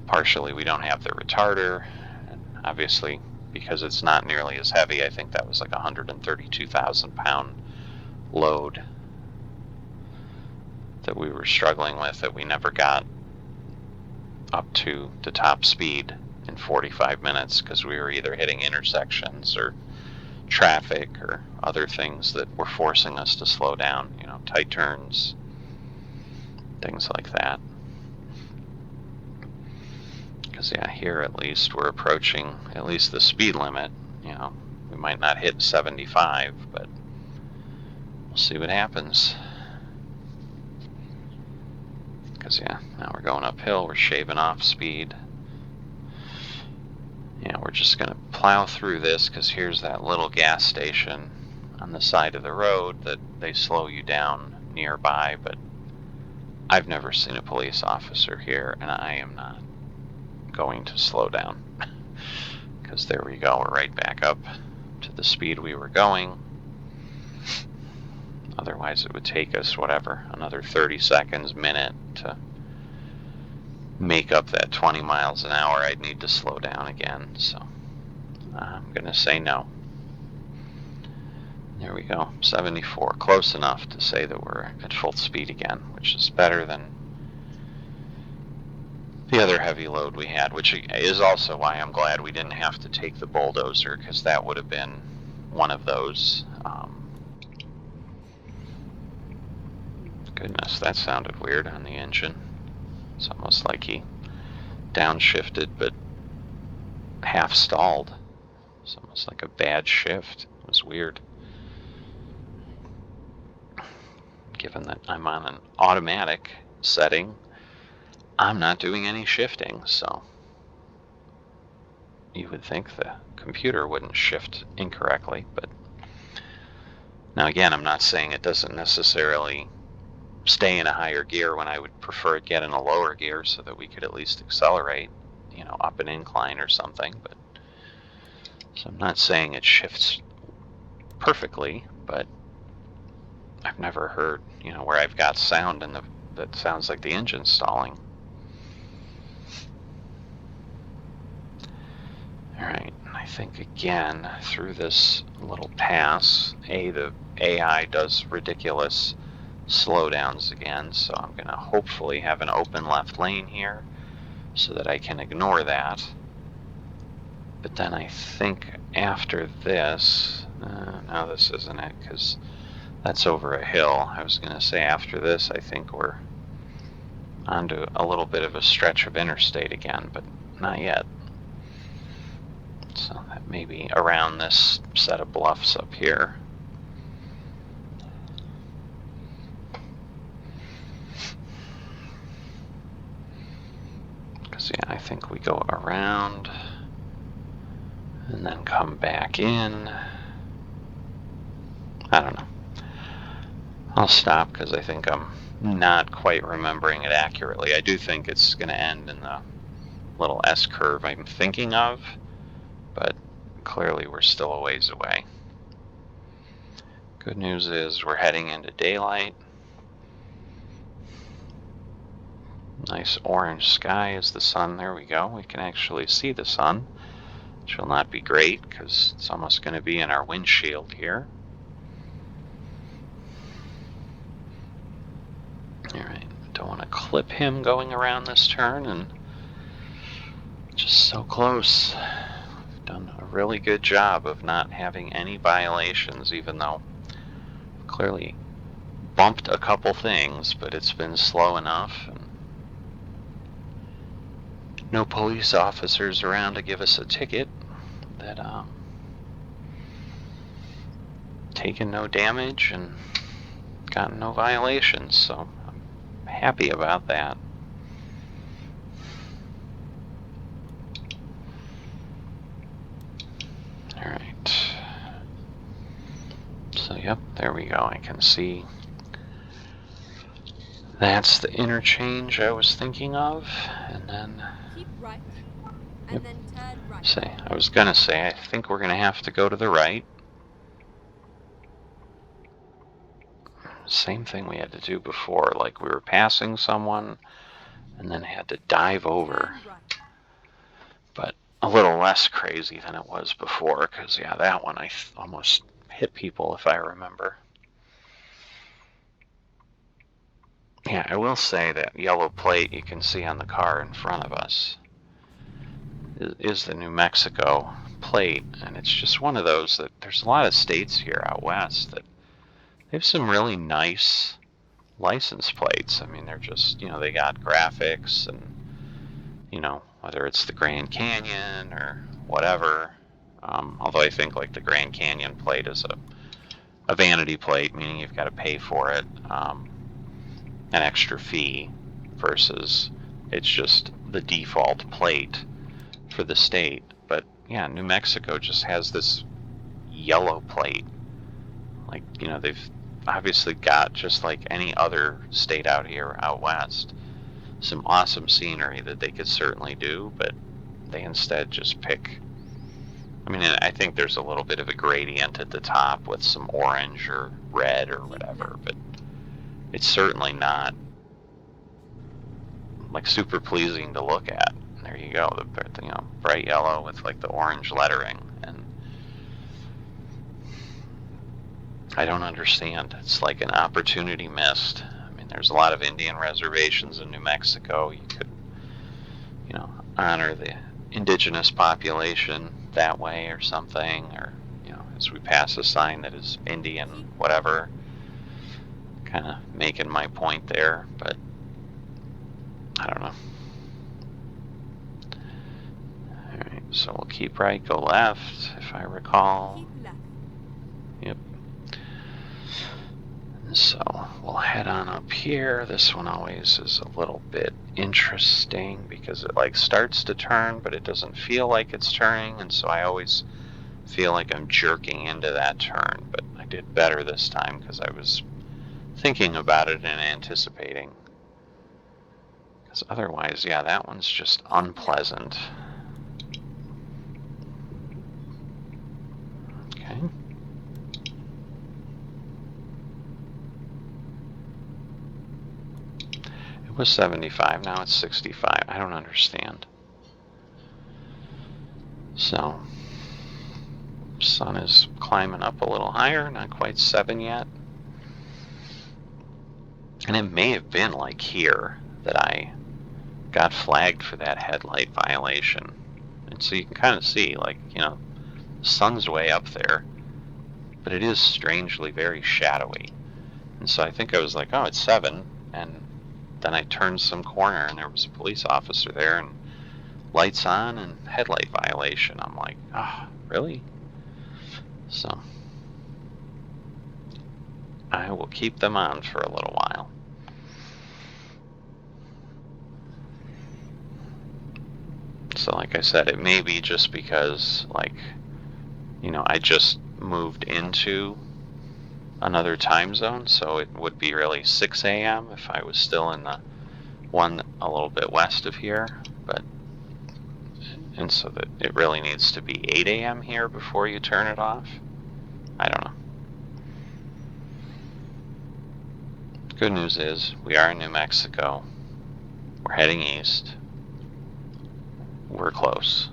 Speaker 1: partially we don't have the retarder, and obviously because it's not nearly as heavy. I think that was like a 132,000 pound load that we were struggling with, that we never got up to the top speed in 45 minutes because we were either hitting intersections or traffic or other things that were forcing us to slow down, you know, tight turns, things like that. Because, yeah, here at least we're approaching at least the speed limit. You know, we might not hit 75, but we'll see what happens. Because, yeah, now we're going uphill, we're shaving off speed. Yeah, we're just going to plow through this because here's that little gas station on the side of the road that they slow you down nearby, but I've never seen a police officer here, and I am not going to slow down. Because there we go, we're right back up to the speed we were going. Otherwise it would take us, whatever, another 30 seconds, minute to make up that 20 miles an hour. I'd need to slow down again, so I'm gonna say no. There we go, 74, close enough to say that we're at full speed again, which is better than the other heavy load we had, which is also why I'm glad we didn't have to take the bulldozer, because that would have been one of those. Goodness, that sounded weird on the engine. It's almost like he downshifted but half stalled. It's almost like a bad shift. It was weird. Given that I'm on an automatic setting, I'm not doing any shifting, so you would think the computer wouldn't shift incorrectly, but Now again, I'm not saying it doesn't necessarily stay in a higher gear when I would prefer it get in a lower gear so that we could at least accelerate, up an incline or something. But so I'm not saying it shifts perfectly, but I've never heard, where I've got sound that sounds like the engine's stalling. All right, and I think again through this little pass, the AI does ridiculous slowdowns again, so I'm going to hopefully have an open left lane here so that I can ignore that. But then I think after this, no, this isn't it, because that's over a hill. I was going to say after this, I think we're onto a little bit of a stretch of interstate again, but not yet. So that may be around this set of bluffs up here. Because, yeah, I think we go around and then come back in. I don't know. I'll stop because I think I'm not quite remembering it accurately. I do think it's going to end in the little S curve I'm thinking of, but clearly we're still a ways away. Good news is we're heading into daylight. Nice orange sky as the sun. There we go. We can actually see the sun, which will not be great because it's almost going to be in our windshield here. All right, don't want to clip him going around this turn, and just so close. We've done a really good job of not having any violations, even though we've clearly bumped a couple things, but it's been slow enough. And no police officers around to give us a ticket. That taken no damage and gotten no violations, so I'm happy about that. All right. So yep, there we go. I can see that's the interchange I was thinking of, and then
Speaker 2: Keep right, and then turn right.
Speaker 1: I was gonna say I think we're gonna have to go to the right. Same thing we had to do before, like we were passing someone and then had to dive over.
Speaker 2: Right.
Speaker 1: But a little less crazy than it was before, because yeah, that one I almost hit people if I remember. Yeah, I will say that yellow plate you can see on the car in front of us is the New Mexico plate, and it's just one of those that there's a lot of states here out west that they have some really nice license plates. I mean, they're just, they got graphics and, whether it's the Grand Canyon or whatever. Although I think like the Grand Canyon plate is a vanity plate, meaning you've got to pay for it, an extra fee, versus it's just the default plate for the state. But yeah, New Mexico just has this yellow plate. Like, they've obviously got, just like any other state out here out west, some awesome scenery that they could certainly do, but they instead just pick. I mean, I think there's a little bit of a gradient at the top with some orange or red or whatever, but it's certainly not like super pleasing to look at. There you go, the bright yellow with like the orange lettering, and I don't understand. It's like an opportunity missed. I mean, there's a lot of Indian reservations in New Mexico. You could, honor the indigenous population that way or something, or, as we pass a sign that is Indian, whatever. Kind of making my point there, but I don't know. Alright, so we'll keep right, go left, if I recall.
Speaker 2: Keep left.
Speaker 1: Yep. So we'll head on up here. This one always is a little bit interesting because it like starts to turn, but it doesn't feel like it's turning, and so I always feel like I'm jerking into that turn, but I did better this time because I was thinking about it and anticipating. Because otherwise, yeah, that one's just unpleasant. Okay. It was 75, now it's 65. I don't understand. So, sun is climbing up a little higher, not quite 7 yet. And it may have been like here that I got flagged for that headlight violation. And so you can kind of see, like, you know, the sun's way up there, but it is strangely very shadowy. And so I think I was like, oh, it's 7, and then I turned some corner and there was a police officer there, and lights on and headlight violation. I'm like, ah, oh, really? So I will keep them on for a little while. So like I said, it may be just because, like, you know, I just moved into another time zone, so it would be really 6 a.m. if I was still in the one a little bit west of here, and so that it really needs to be 8 a.m. here before you turn it off. I don't know. Good news is we are in New Mexico. We're heading east. We're close.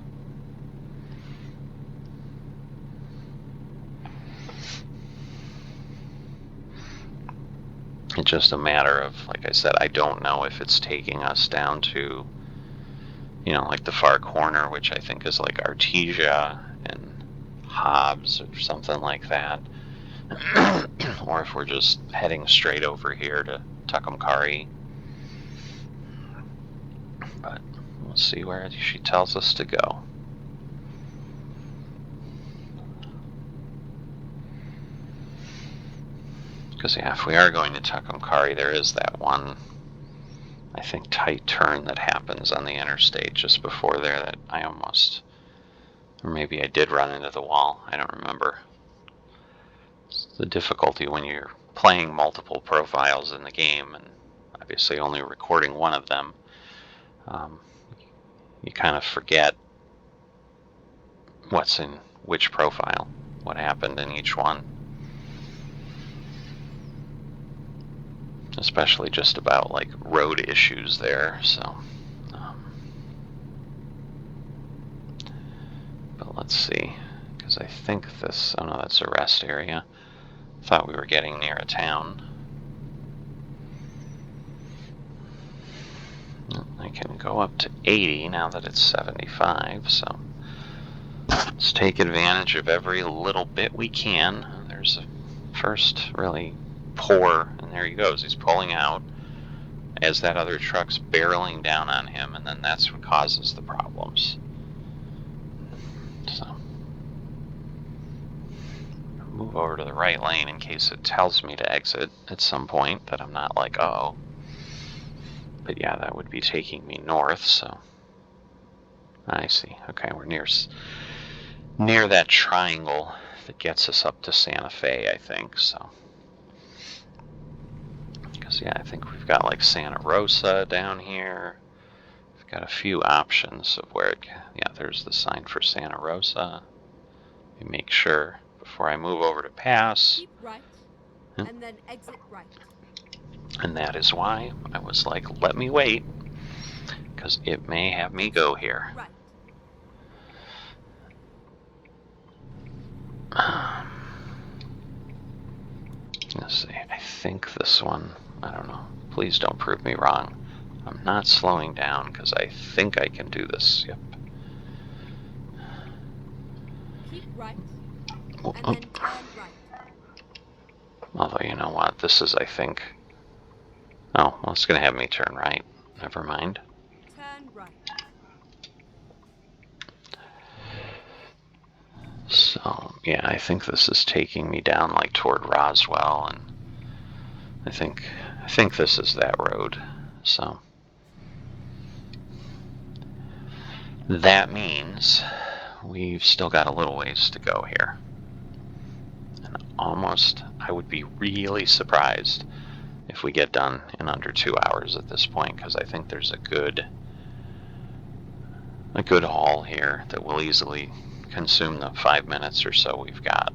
Speaker 1: It's just a matter of, like I said, I don't know if it's taking us down to, you know, like the far corner, which I think is like Artesia and Hobbs or something like that. Or if we're just heading straight over here to Tucumcari. But we'll see where she tells us to go. Because, yeah, if we are going to Tucumcari, there is that one, I think, tight turn that happens on the interstate just before there that I almost, or maybe I did run into the wall. I don't remember. It's the difficulty when you're playing multiple profiles in the game and obviously only recording one of them. You kind of forget what's in which profile, what happened in each one. Especially just about like road issues there, so but let's see, because I think this, oh no, that's a rest area. Thought we were getting near a town. I can go up to 80 now that it's 75, so let's take advantage of every little bit we can. There's a first really poor, and there he goes, he's pulling out as that other truck's barreling down on him, and then that's what causes the problems. So move over to the right lane in case it tells me to exit at some point, that I'm not like, oh. But yeah, that would be taking me north, so I see. Okay, we're near that triangle that gets us up to Santa Fe, I think, so. Because, yeah, I think we've got like Santa Rosa down here. We've got a few options of where it, yeah, there's the sign for Santa Rosa. Let me make sure before I move over to pass.
Speaker 2: Keep right, and then exit right.
Speaker 1: And that is why I was like, let me wait, because it may have me go here.
Speaker 2: Right.
Speaker 1: Let's see, I think this one, I don't know, please don't prove me wrong. I'm not slowing down because I think I can do this. Yep.
Speaker 2: Keep right, and then turn right.
Speaker 1: Although, you know what, this is, I think, oh, well, it's going to have me turn right. Never mind.
Speaker 2: Turn right.
Speaker 1: So, yeah, I think this is taking me down like toward Roswell, and I think this is that road. So that means we've still got a little ways to go here. And I would be really surprised if we get done in under 2 hours at this point, because I think there's a good haul here that will easily consume the 5 minutes or so we've got.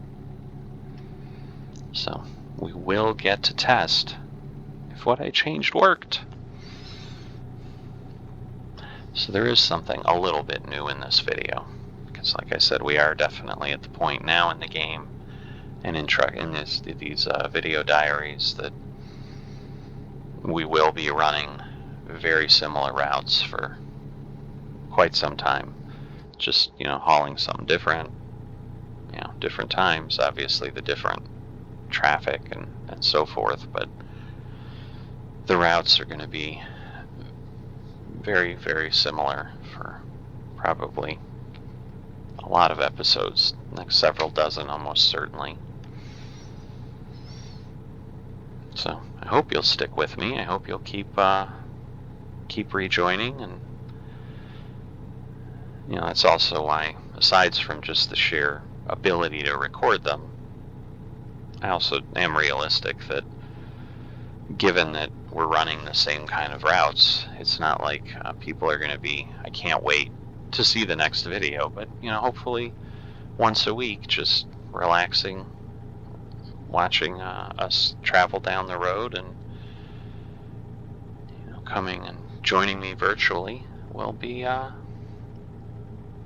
Speaker 1: So we will get to test if what I changed worked. So there is something a little bit new in this video, because like I said, we are definitely at the point now in the game and in these video diaries that we will be running very similar routes for quite some time. Just, hauling something different, different times, obviously the different traffic and so forth, but the routes are going to be very, very similar for probably a lot of episodes, like several dozen almost certainly. So I hope you'll stick with me. I hope you'll keep rejoining, and that's also why, aside from just the sheer ability to record them, I also am realistic that given that we're running the same kind of routes, it's not like people are going to be, I can't wait to see the next video, but hopefully once a week, just relaxing, watching us travel down the road, and coming and joining me virtually will be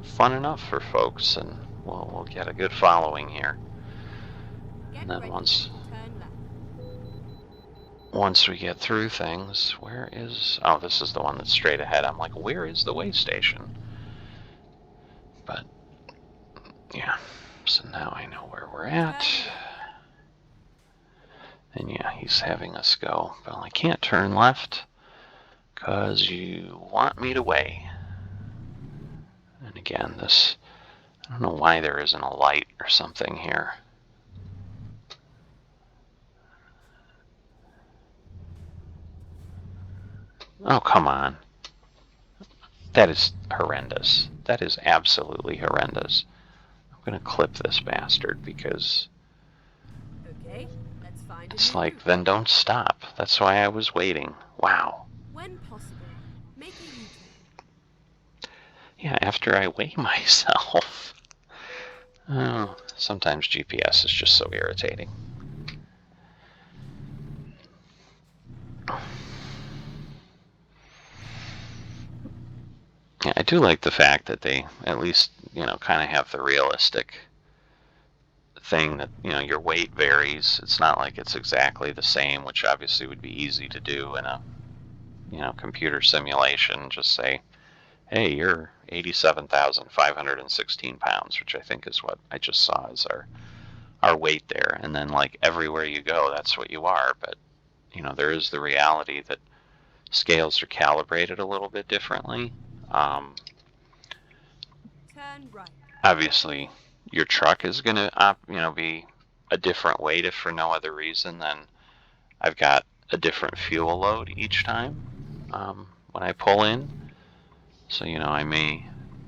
Speaker 1: fun enough for folks, and we'll get a good following here. And then once we get through things, oh, this is the one that's straight ahead. I'm like, where is the way station? But yeah, so now I know where we're at. And yeah, he's having us go. Well, I can't turn left because you want me to weigh. And again, I don't know why there isn't a light or something here. Oh, come on. That is horrendous. That is absolutely horrendous. I'm going to clip this bastard because
Speaker 2: Okay, let's find
Speaker 1: it's like, then don't stop. That's why I was waiting. Wow.
Speaker 2: When possible, make a U-turn.
Speaker 1: Yeah, after I weigh myself. Oh, sometimes GPS is just so irritating. Yeah, I do like the fact that they at least, kind of have the realistic thing that, your weight varies. It's not like it's exactly the same, which obviously would be easy to do in a, computer simulation. Just say, hey, you're 87,516 pounds, which I think is what I just saw as our weight there. And then, like, everywhere you go, that's what you are. But, there is the reality that scales are calibrated a little bit differently.
Speaker 2: Turn right.
Speaker 1: Obviously, your truck is going to, be a different weight if for no other reason than I've got a different fuel load each time when I pull in. So, I may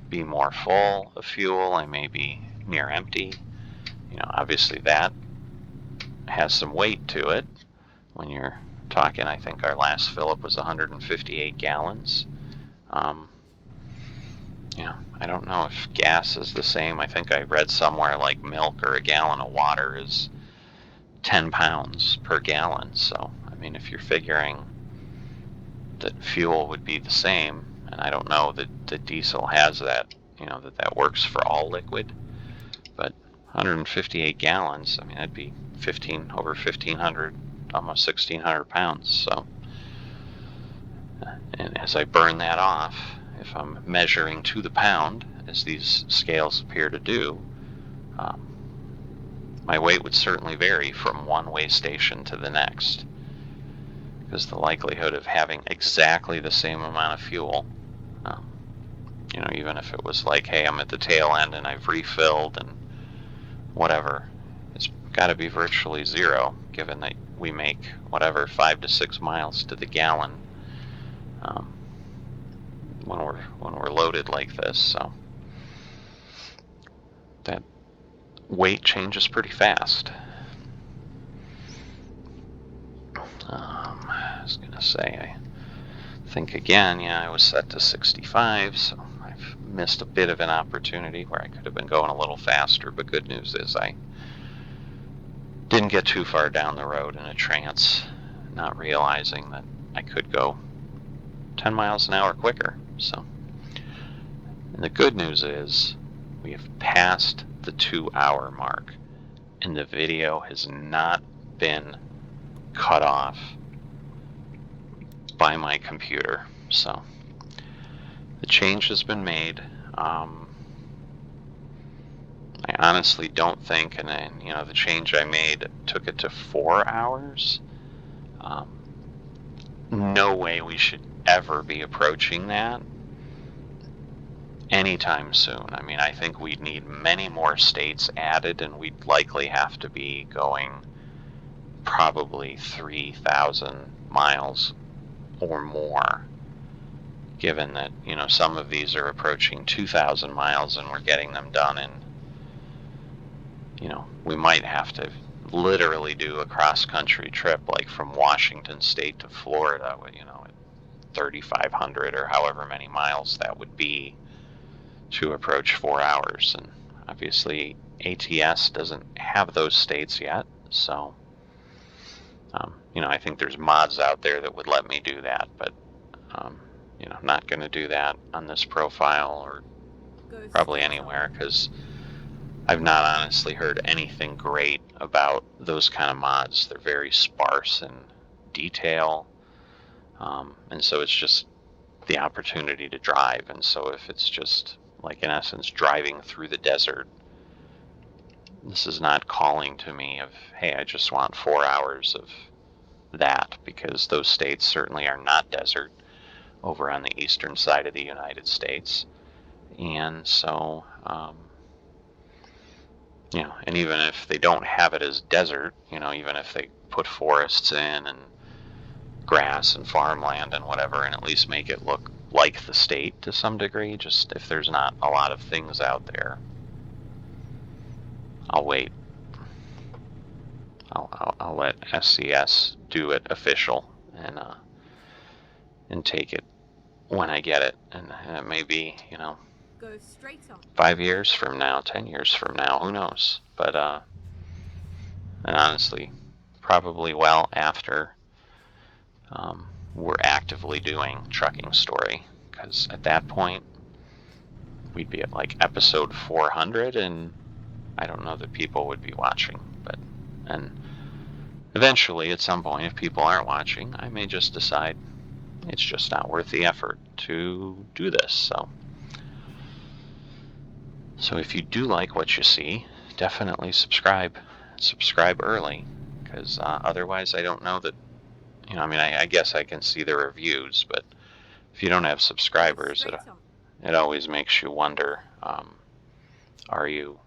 Speaker 1: be more full of fuel. I may be near empty. Obviously that has some weight to it when you're talking. I think our last fill up was 158 gallons. I don't know if gas is the same. I think I read somewhere like milk or a gallon of water is 10 pounds per gallon. So, I mean, if you're figuring that fuel would be the same, and I don't know that diesel has that, that works for all liquid, but 158 gallons, I mean, that'd be over 1,500, almost 1,600 pounds. So, and as I burn that off, if I'm measuring to the pound, as these scales appear to do, my weight would certainly vary from one weigh station to the next, because the likelihood of having exactly the same amount of fuel, even if it was like, hey, I'm at the tail end and I've refilled and whatever, it's got to be virtually zero, given that we make 5 to 6 miles to the gallon when we're loaded like this. So that weight changes pretty fast. I was going to say, I think again, yeah, I was set to 65, so I've missed a bit of an opportunity where I could have been going a little faster, but good news is I didn't get too far down the road in a trance, not realizing that I could go 10 miles an hour quicker. So, and the good news is we have passed the 2-hour mark, and the video has not been cut off by my computer. So the change has been made. I honestly don't think, and then, the change I made took it to 4 hours. No way we should ever be approaching that anytime soon. I mean, I think we'd need many more states added, and we'd likely have to be going probably 3,000 miles or more, given that, some of these are approaching 2,000 miles and we're getting them done in, we might have to literally do a cross-country trip, like from Washington State to Florida, at 3,500 or however many miles that would be to approach 4 hours. And obviously ATS doesn't have those states yet, so I think there's mods out there that would let me do that, but not going to do that on this profile or probably anywhere, because I've not honestly heard anything great about those kind of mods. They're very sparse in detail, and so it's just the opportunity to drive. And so if it's just, like, in essence, driving through the desert, this is not calling to me of, hey, I just want 4 hours of that, because those states certainly are not desert over on the eastern side of the United States. And so, and even if they don't have it as desert, even if they put forests in and grass and farmland and whatever, and at least make it look like the state to some degree, just if there's not a lot of things out there, I'll wait. I'll let SCS do it official and take it when I get it, and it may be,
Speaker 2: Go straight on.
Speaker 1: 5 years from now, 10 years from now, who knows? But and honestly, probably well after we're actively doing Trucking Story, because at that point we'd be at like episode 400, and I don't know that people would be watching. And eventually, at some point, if people aren't watching, I may just decide it's just not worth the effort to do this. So if you do like what you see, definitely subscribe early, because otherwise I don't know that, I guess I can see the reviews, but if you don't have subscribers, it always makes you wonder, are you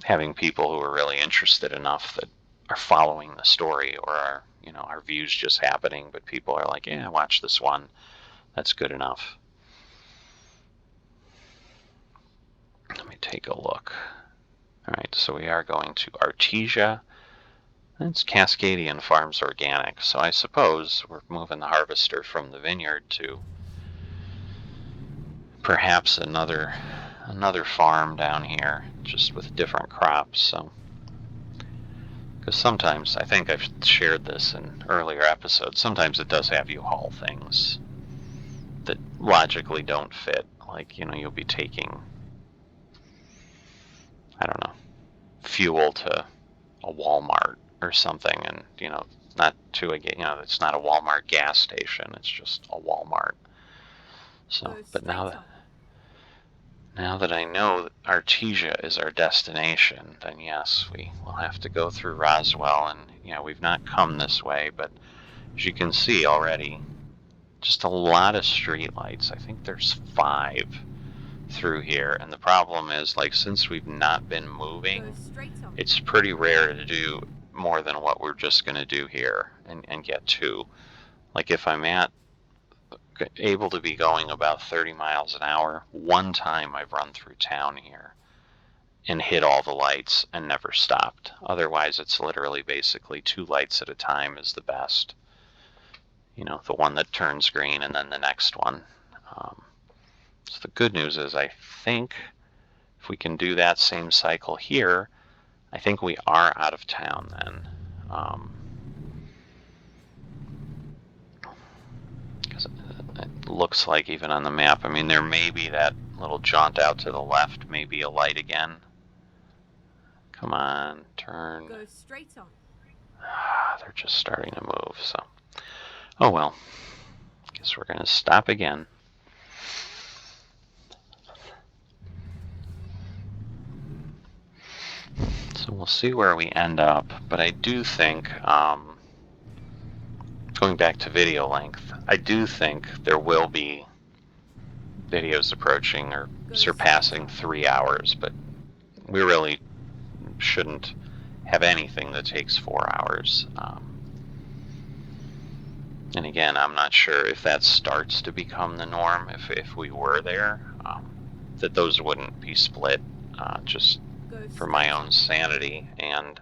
Speaker 1: having people who are really interested enough that are following the story, or are views just happening, but people are like, yeah, watch this one, that's good enough. Let me take a look. All right, so we are going to Artesia. It's Cascadian Farms Organic, so I suppose we're moving the harvester from the vineyard to perhaps another farm down here, just with different crops. So, because sometimes, I think I've shared this in earlier episodes, sometimes it does have you haul things that logically don't fit. Like, you'll be taking, I don't know, fuel to a Walmart or something, and not to it's not a Walmart gas station, it's just a Walmart. So, but now that I know that Artesia is our destination, then yes, we will have to go through Roswell, and we've not come this way, but as you can see already, just a lot of streetlights. I think there's 5 through here, and the problem is, like, since we've not been moving, it's pretty rare to do more than what we're just going to do here and get to. Like, if I'm able to be going about 30 miles an hour, one time I've run through town here, and hit all the lights and never stopped. Otherwise, it's literally basically 2 lights at a time is the best. You know, the one that turns green and then the next one. So the good news is I think if we can do that same cycle here, I think we are out of town then. Because it looks like even on the map, I mean, there may be that little jaunt out to the left, maybe a light again. Come on, turn.
Speaker 2: Go straight on.
Speaker 1: They're just starting to move, so. Oh well. Guess we're going to stop again. So we'll see where we end up, but I do think, going back to video length, I do think there will be videos approaching or surpassing 3 hours, but we really shouldn't have anything that takes 4 hours. And again, I'm not sure if that starts to become the norm, if we were there, that those wouldn't be split, just for my own sanity and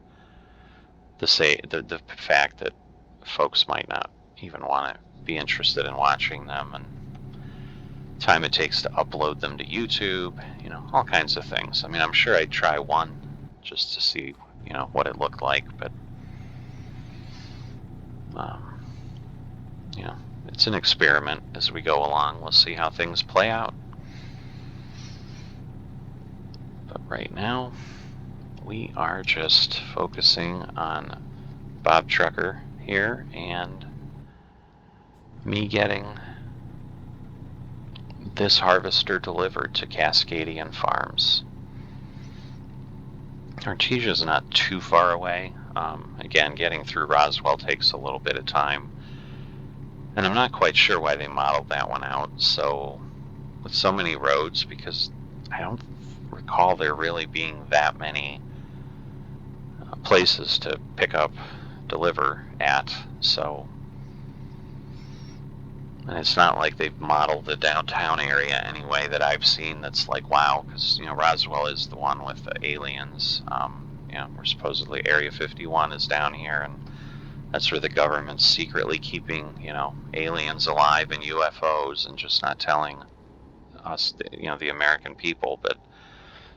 Speaker 1: the fact that folks might not even want to be interested in watching them, and time it takes to upload them to YouTube, you know, all kinds of things. I mean, I'm sure I'd try one just to see, you know, what it looked like, but you know, it's an experiment as we go along. We'll see how things play out. But right now, we are just focusing on Bob Trucker here and me getting this harvester delivered to Cascadian Farms. Artesia's not too far away. Again, getting through Roswell takes a little bit of time. And I'm not quite sure why they modeled that one out so with so many roads, because I don't recall there really being that many places to pick up, deliver at. So, and it's not like they've modeled the downtown area anyway that I've seen that's like, wow, because, you know, Roswell is the one with the aliens. You know, where supposedly Area 51 is down here, and that's where the government's secretly keeping, you know, aliens alive and UFOs and just not telling us, you know, the American people. But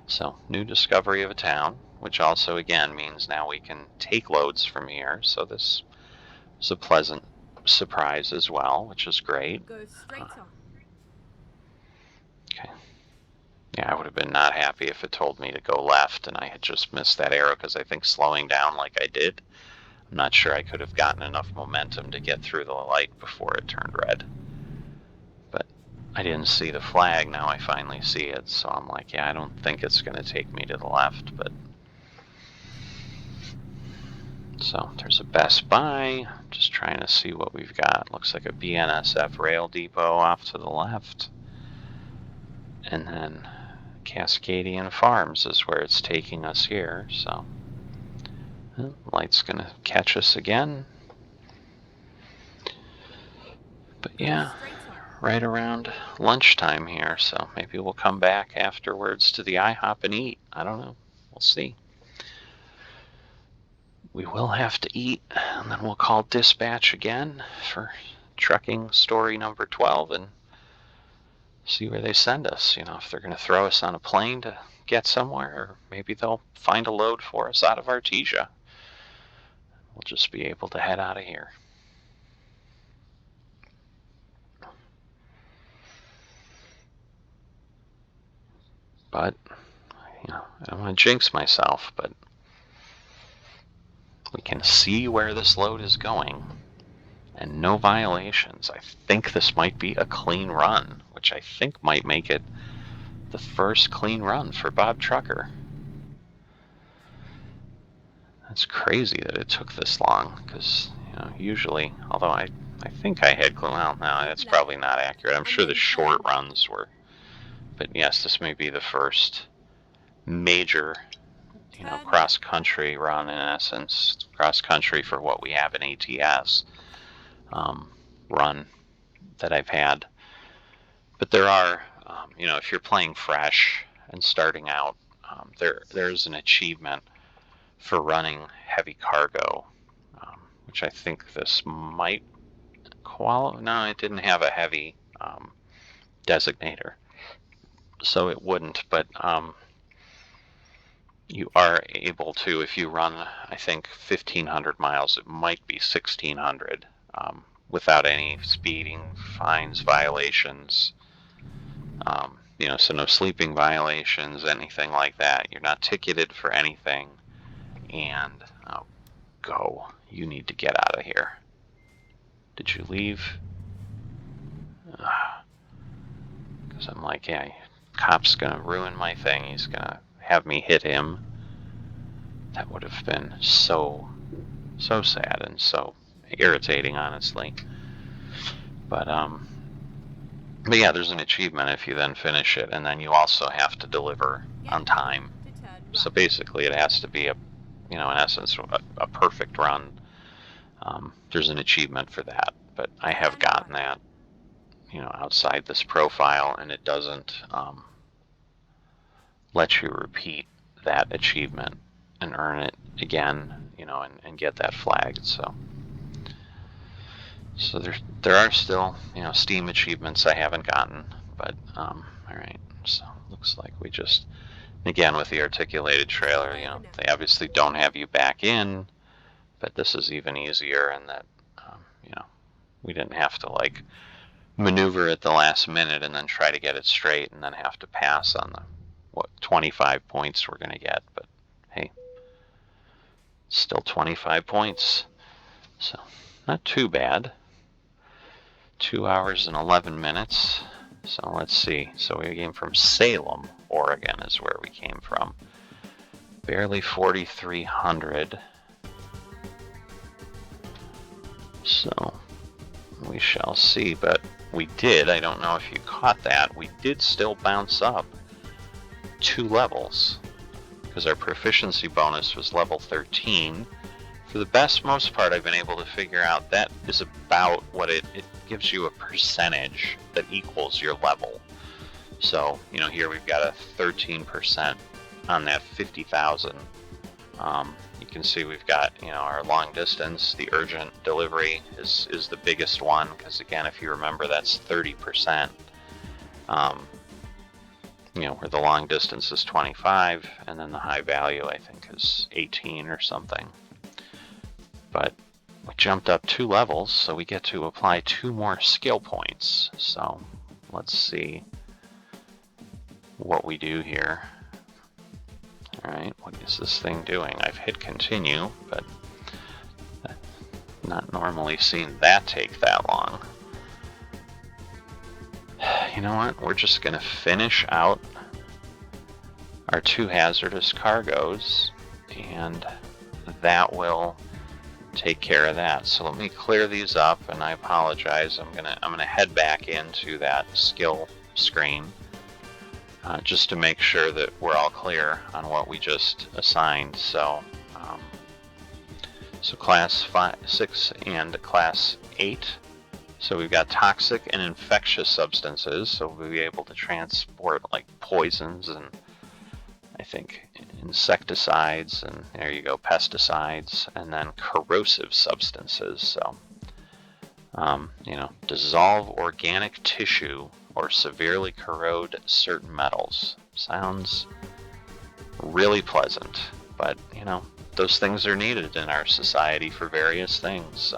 Speaker 1: so, new discovery of a town, which also again means now we can take loads from here. So this is a pleasant surprise as well, which is great.
Speaker 2: Go straight on.
Speaker 1: Okay. Yeah, I would have been not happy if it told me to go left and I had just missed that arrow, because I think slowing down like I did, I'm not sure I could have gotten enough momentum to get through the light before it turned red. But I didn't see the flag, now I finally see it, so I'm like, yeah, I don't think it's going to take me to the left, but... So there's a Best Buy, just trying to see what we've got. Looks like a BNSF rail depot off to the left. And then Cascadian Farms is where it's taking us here, so... Light's gonna catch us again. But yeah, right around lunchtime here, so maybe we'll come back afterwards to the IHOP and eat. I don't know. We'll see. We will have to eat, and then we'll call dispatch again for trucking story number 12 and see where they send us. You know, if they're going to throw us on a plane to get somewhere, or maybe they'll find a load for us out of Artesia. We'll just be able to head out of here. But, you know, I don't want to jinx myself, but we can see where this load is going and no violations. I think this might be a clean run, which I think might make it the first clean run for Bob Trucker. That's crazy that it took this long, because, you know, usually, although I think I had clean, well, no, that's probably not accurate. I'm sure the short runs were, but yes, this may be the first major, you know, cross-country run, in essence, cross-country for what we have in ATS, run that I've had. But there are, you know, if you're playing fresh and starting out, there's an achievement for running heavy cargo, which I think this might qualify. No, it didn't have a heavy designator, so it wouldn't, but you are able to, if you run, I think, 1,500 miles, it might be 1,600, without any speeding, fines, violations, so no sleeping violations, anything like that. You're not ticketed for anything, and go. You need to get out of here. Did you leave? Because I'm like, yeah, cop's gonna ruin my thing. He's gonna have me hit him. That would have been so sad and so irritating, honestly. But yeah, there's an achievement if you then finish it, and then you also have to deliver on time. So basically, it has to be in essence, a perfect run. There's an achievement for that, but I have gotten that, outside this profile, and it doesn't let you repeat that achievement and earn it again, and get that flagged. So there are still, Steam achievements I haven't gotten, but all right. So looks like we just, again, with the articulated trailer, they obviously don't have you back in, but this is even easier in that, we didn't have to maneuver at the last minute and then try to get it straight and then have to pass on the 25 points we're going to get. But hey, still 25 points, so not too bad. 2 hours and 11 minutes. So let's see. So we came from Salem, Oregon is where we came from. Barely 4,300. So we shall see, but we did, I don't know if you caught that, we did still bounce up 2 levels because our proficiency bonus was level 13. For the most part, I've been able to figure out that is about what it gives you a percentage that equals your level. So, here we've got a 13% on that 50,000. You can see we've got, our long distance, the urgent delivery is the biggest one, because again, if you remember, that's 30%. Where the long distance is 25, and then the high value, I think, is 18 or something. But we jumped up 2 levels, so we get to apply 2 more skill points. So let's see what we do here. Alright, what is this thing doing? I've hit continue, but not normally seen that take that long. You know what? We're just going to finish out our 2 hazardous cargoes, and that will take care of that. So let me clear these up, and I apologize. I'm gonna head back into that skill screen just to make sure that we're all clear on what we just assigned. So class 5, 6, and class 8. So we've got toxic and infectious substances, so we'll be able to transport like poisons and I think insecticides, and there you go, pesticides, and then corrosive substances. So, dissolve organic tissue or severely corrode certain metals. Sounds really pleasant, but those things are needed in our society for various things.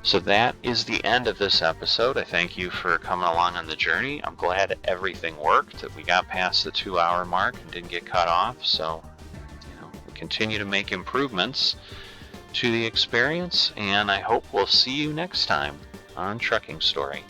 Speaker 1: So that is the end of this episode. I thank you for coming along on the journey. I'm glad everything worked, that we got past the 2-hour mark and didn't get cut off. So, we continue to make improvements to the experience, and I hope we'll see you next time on Trucking Story.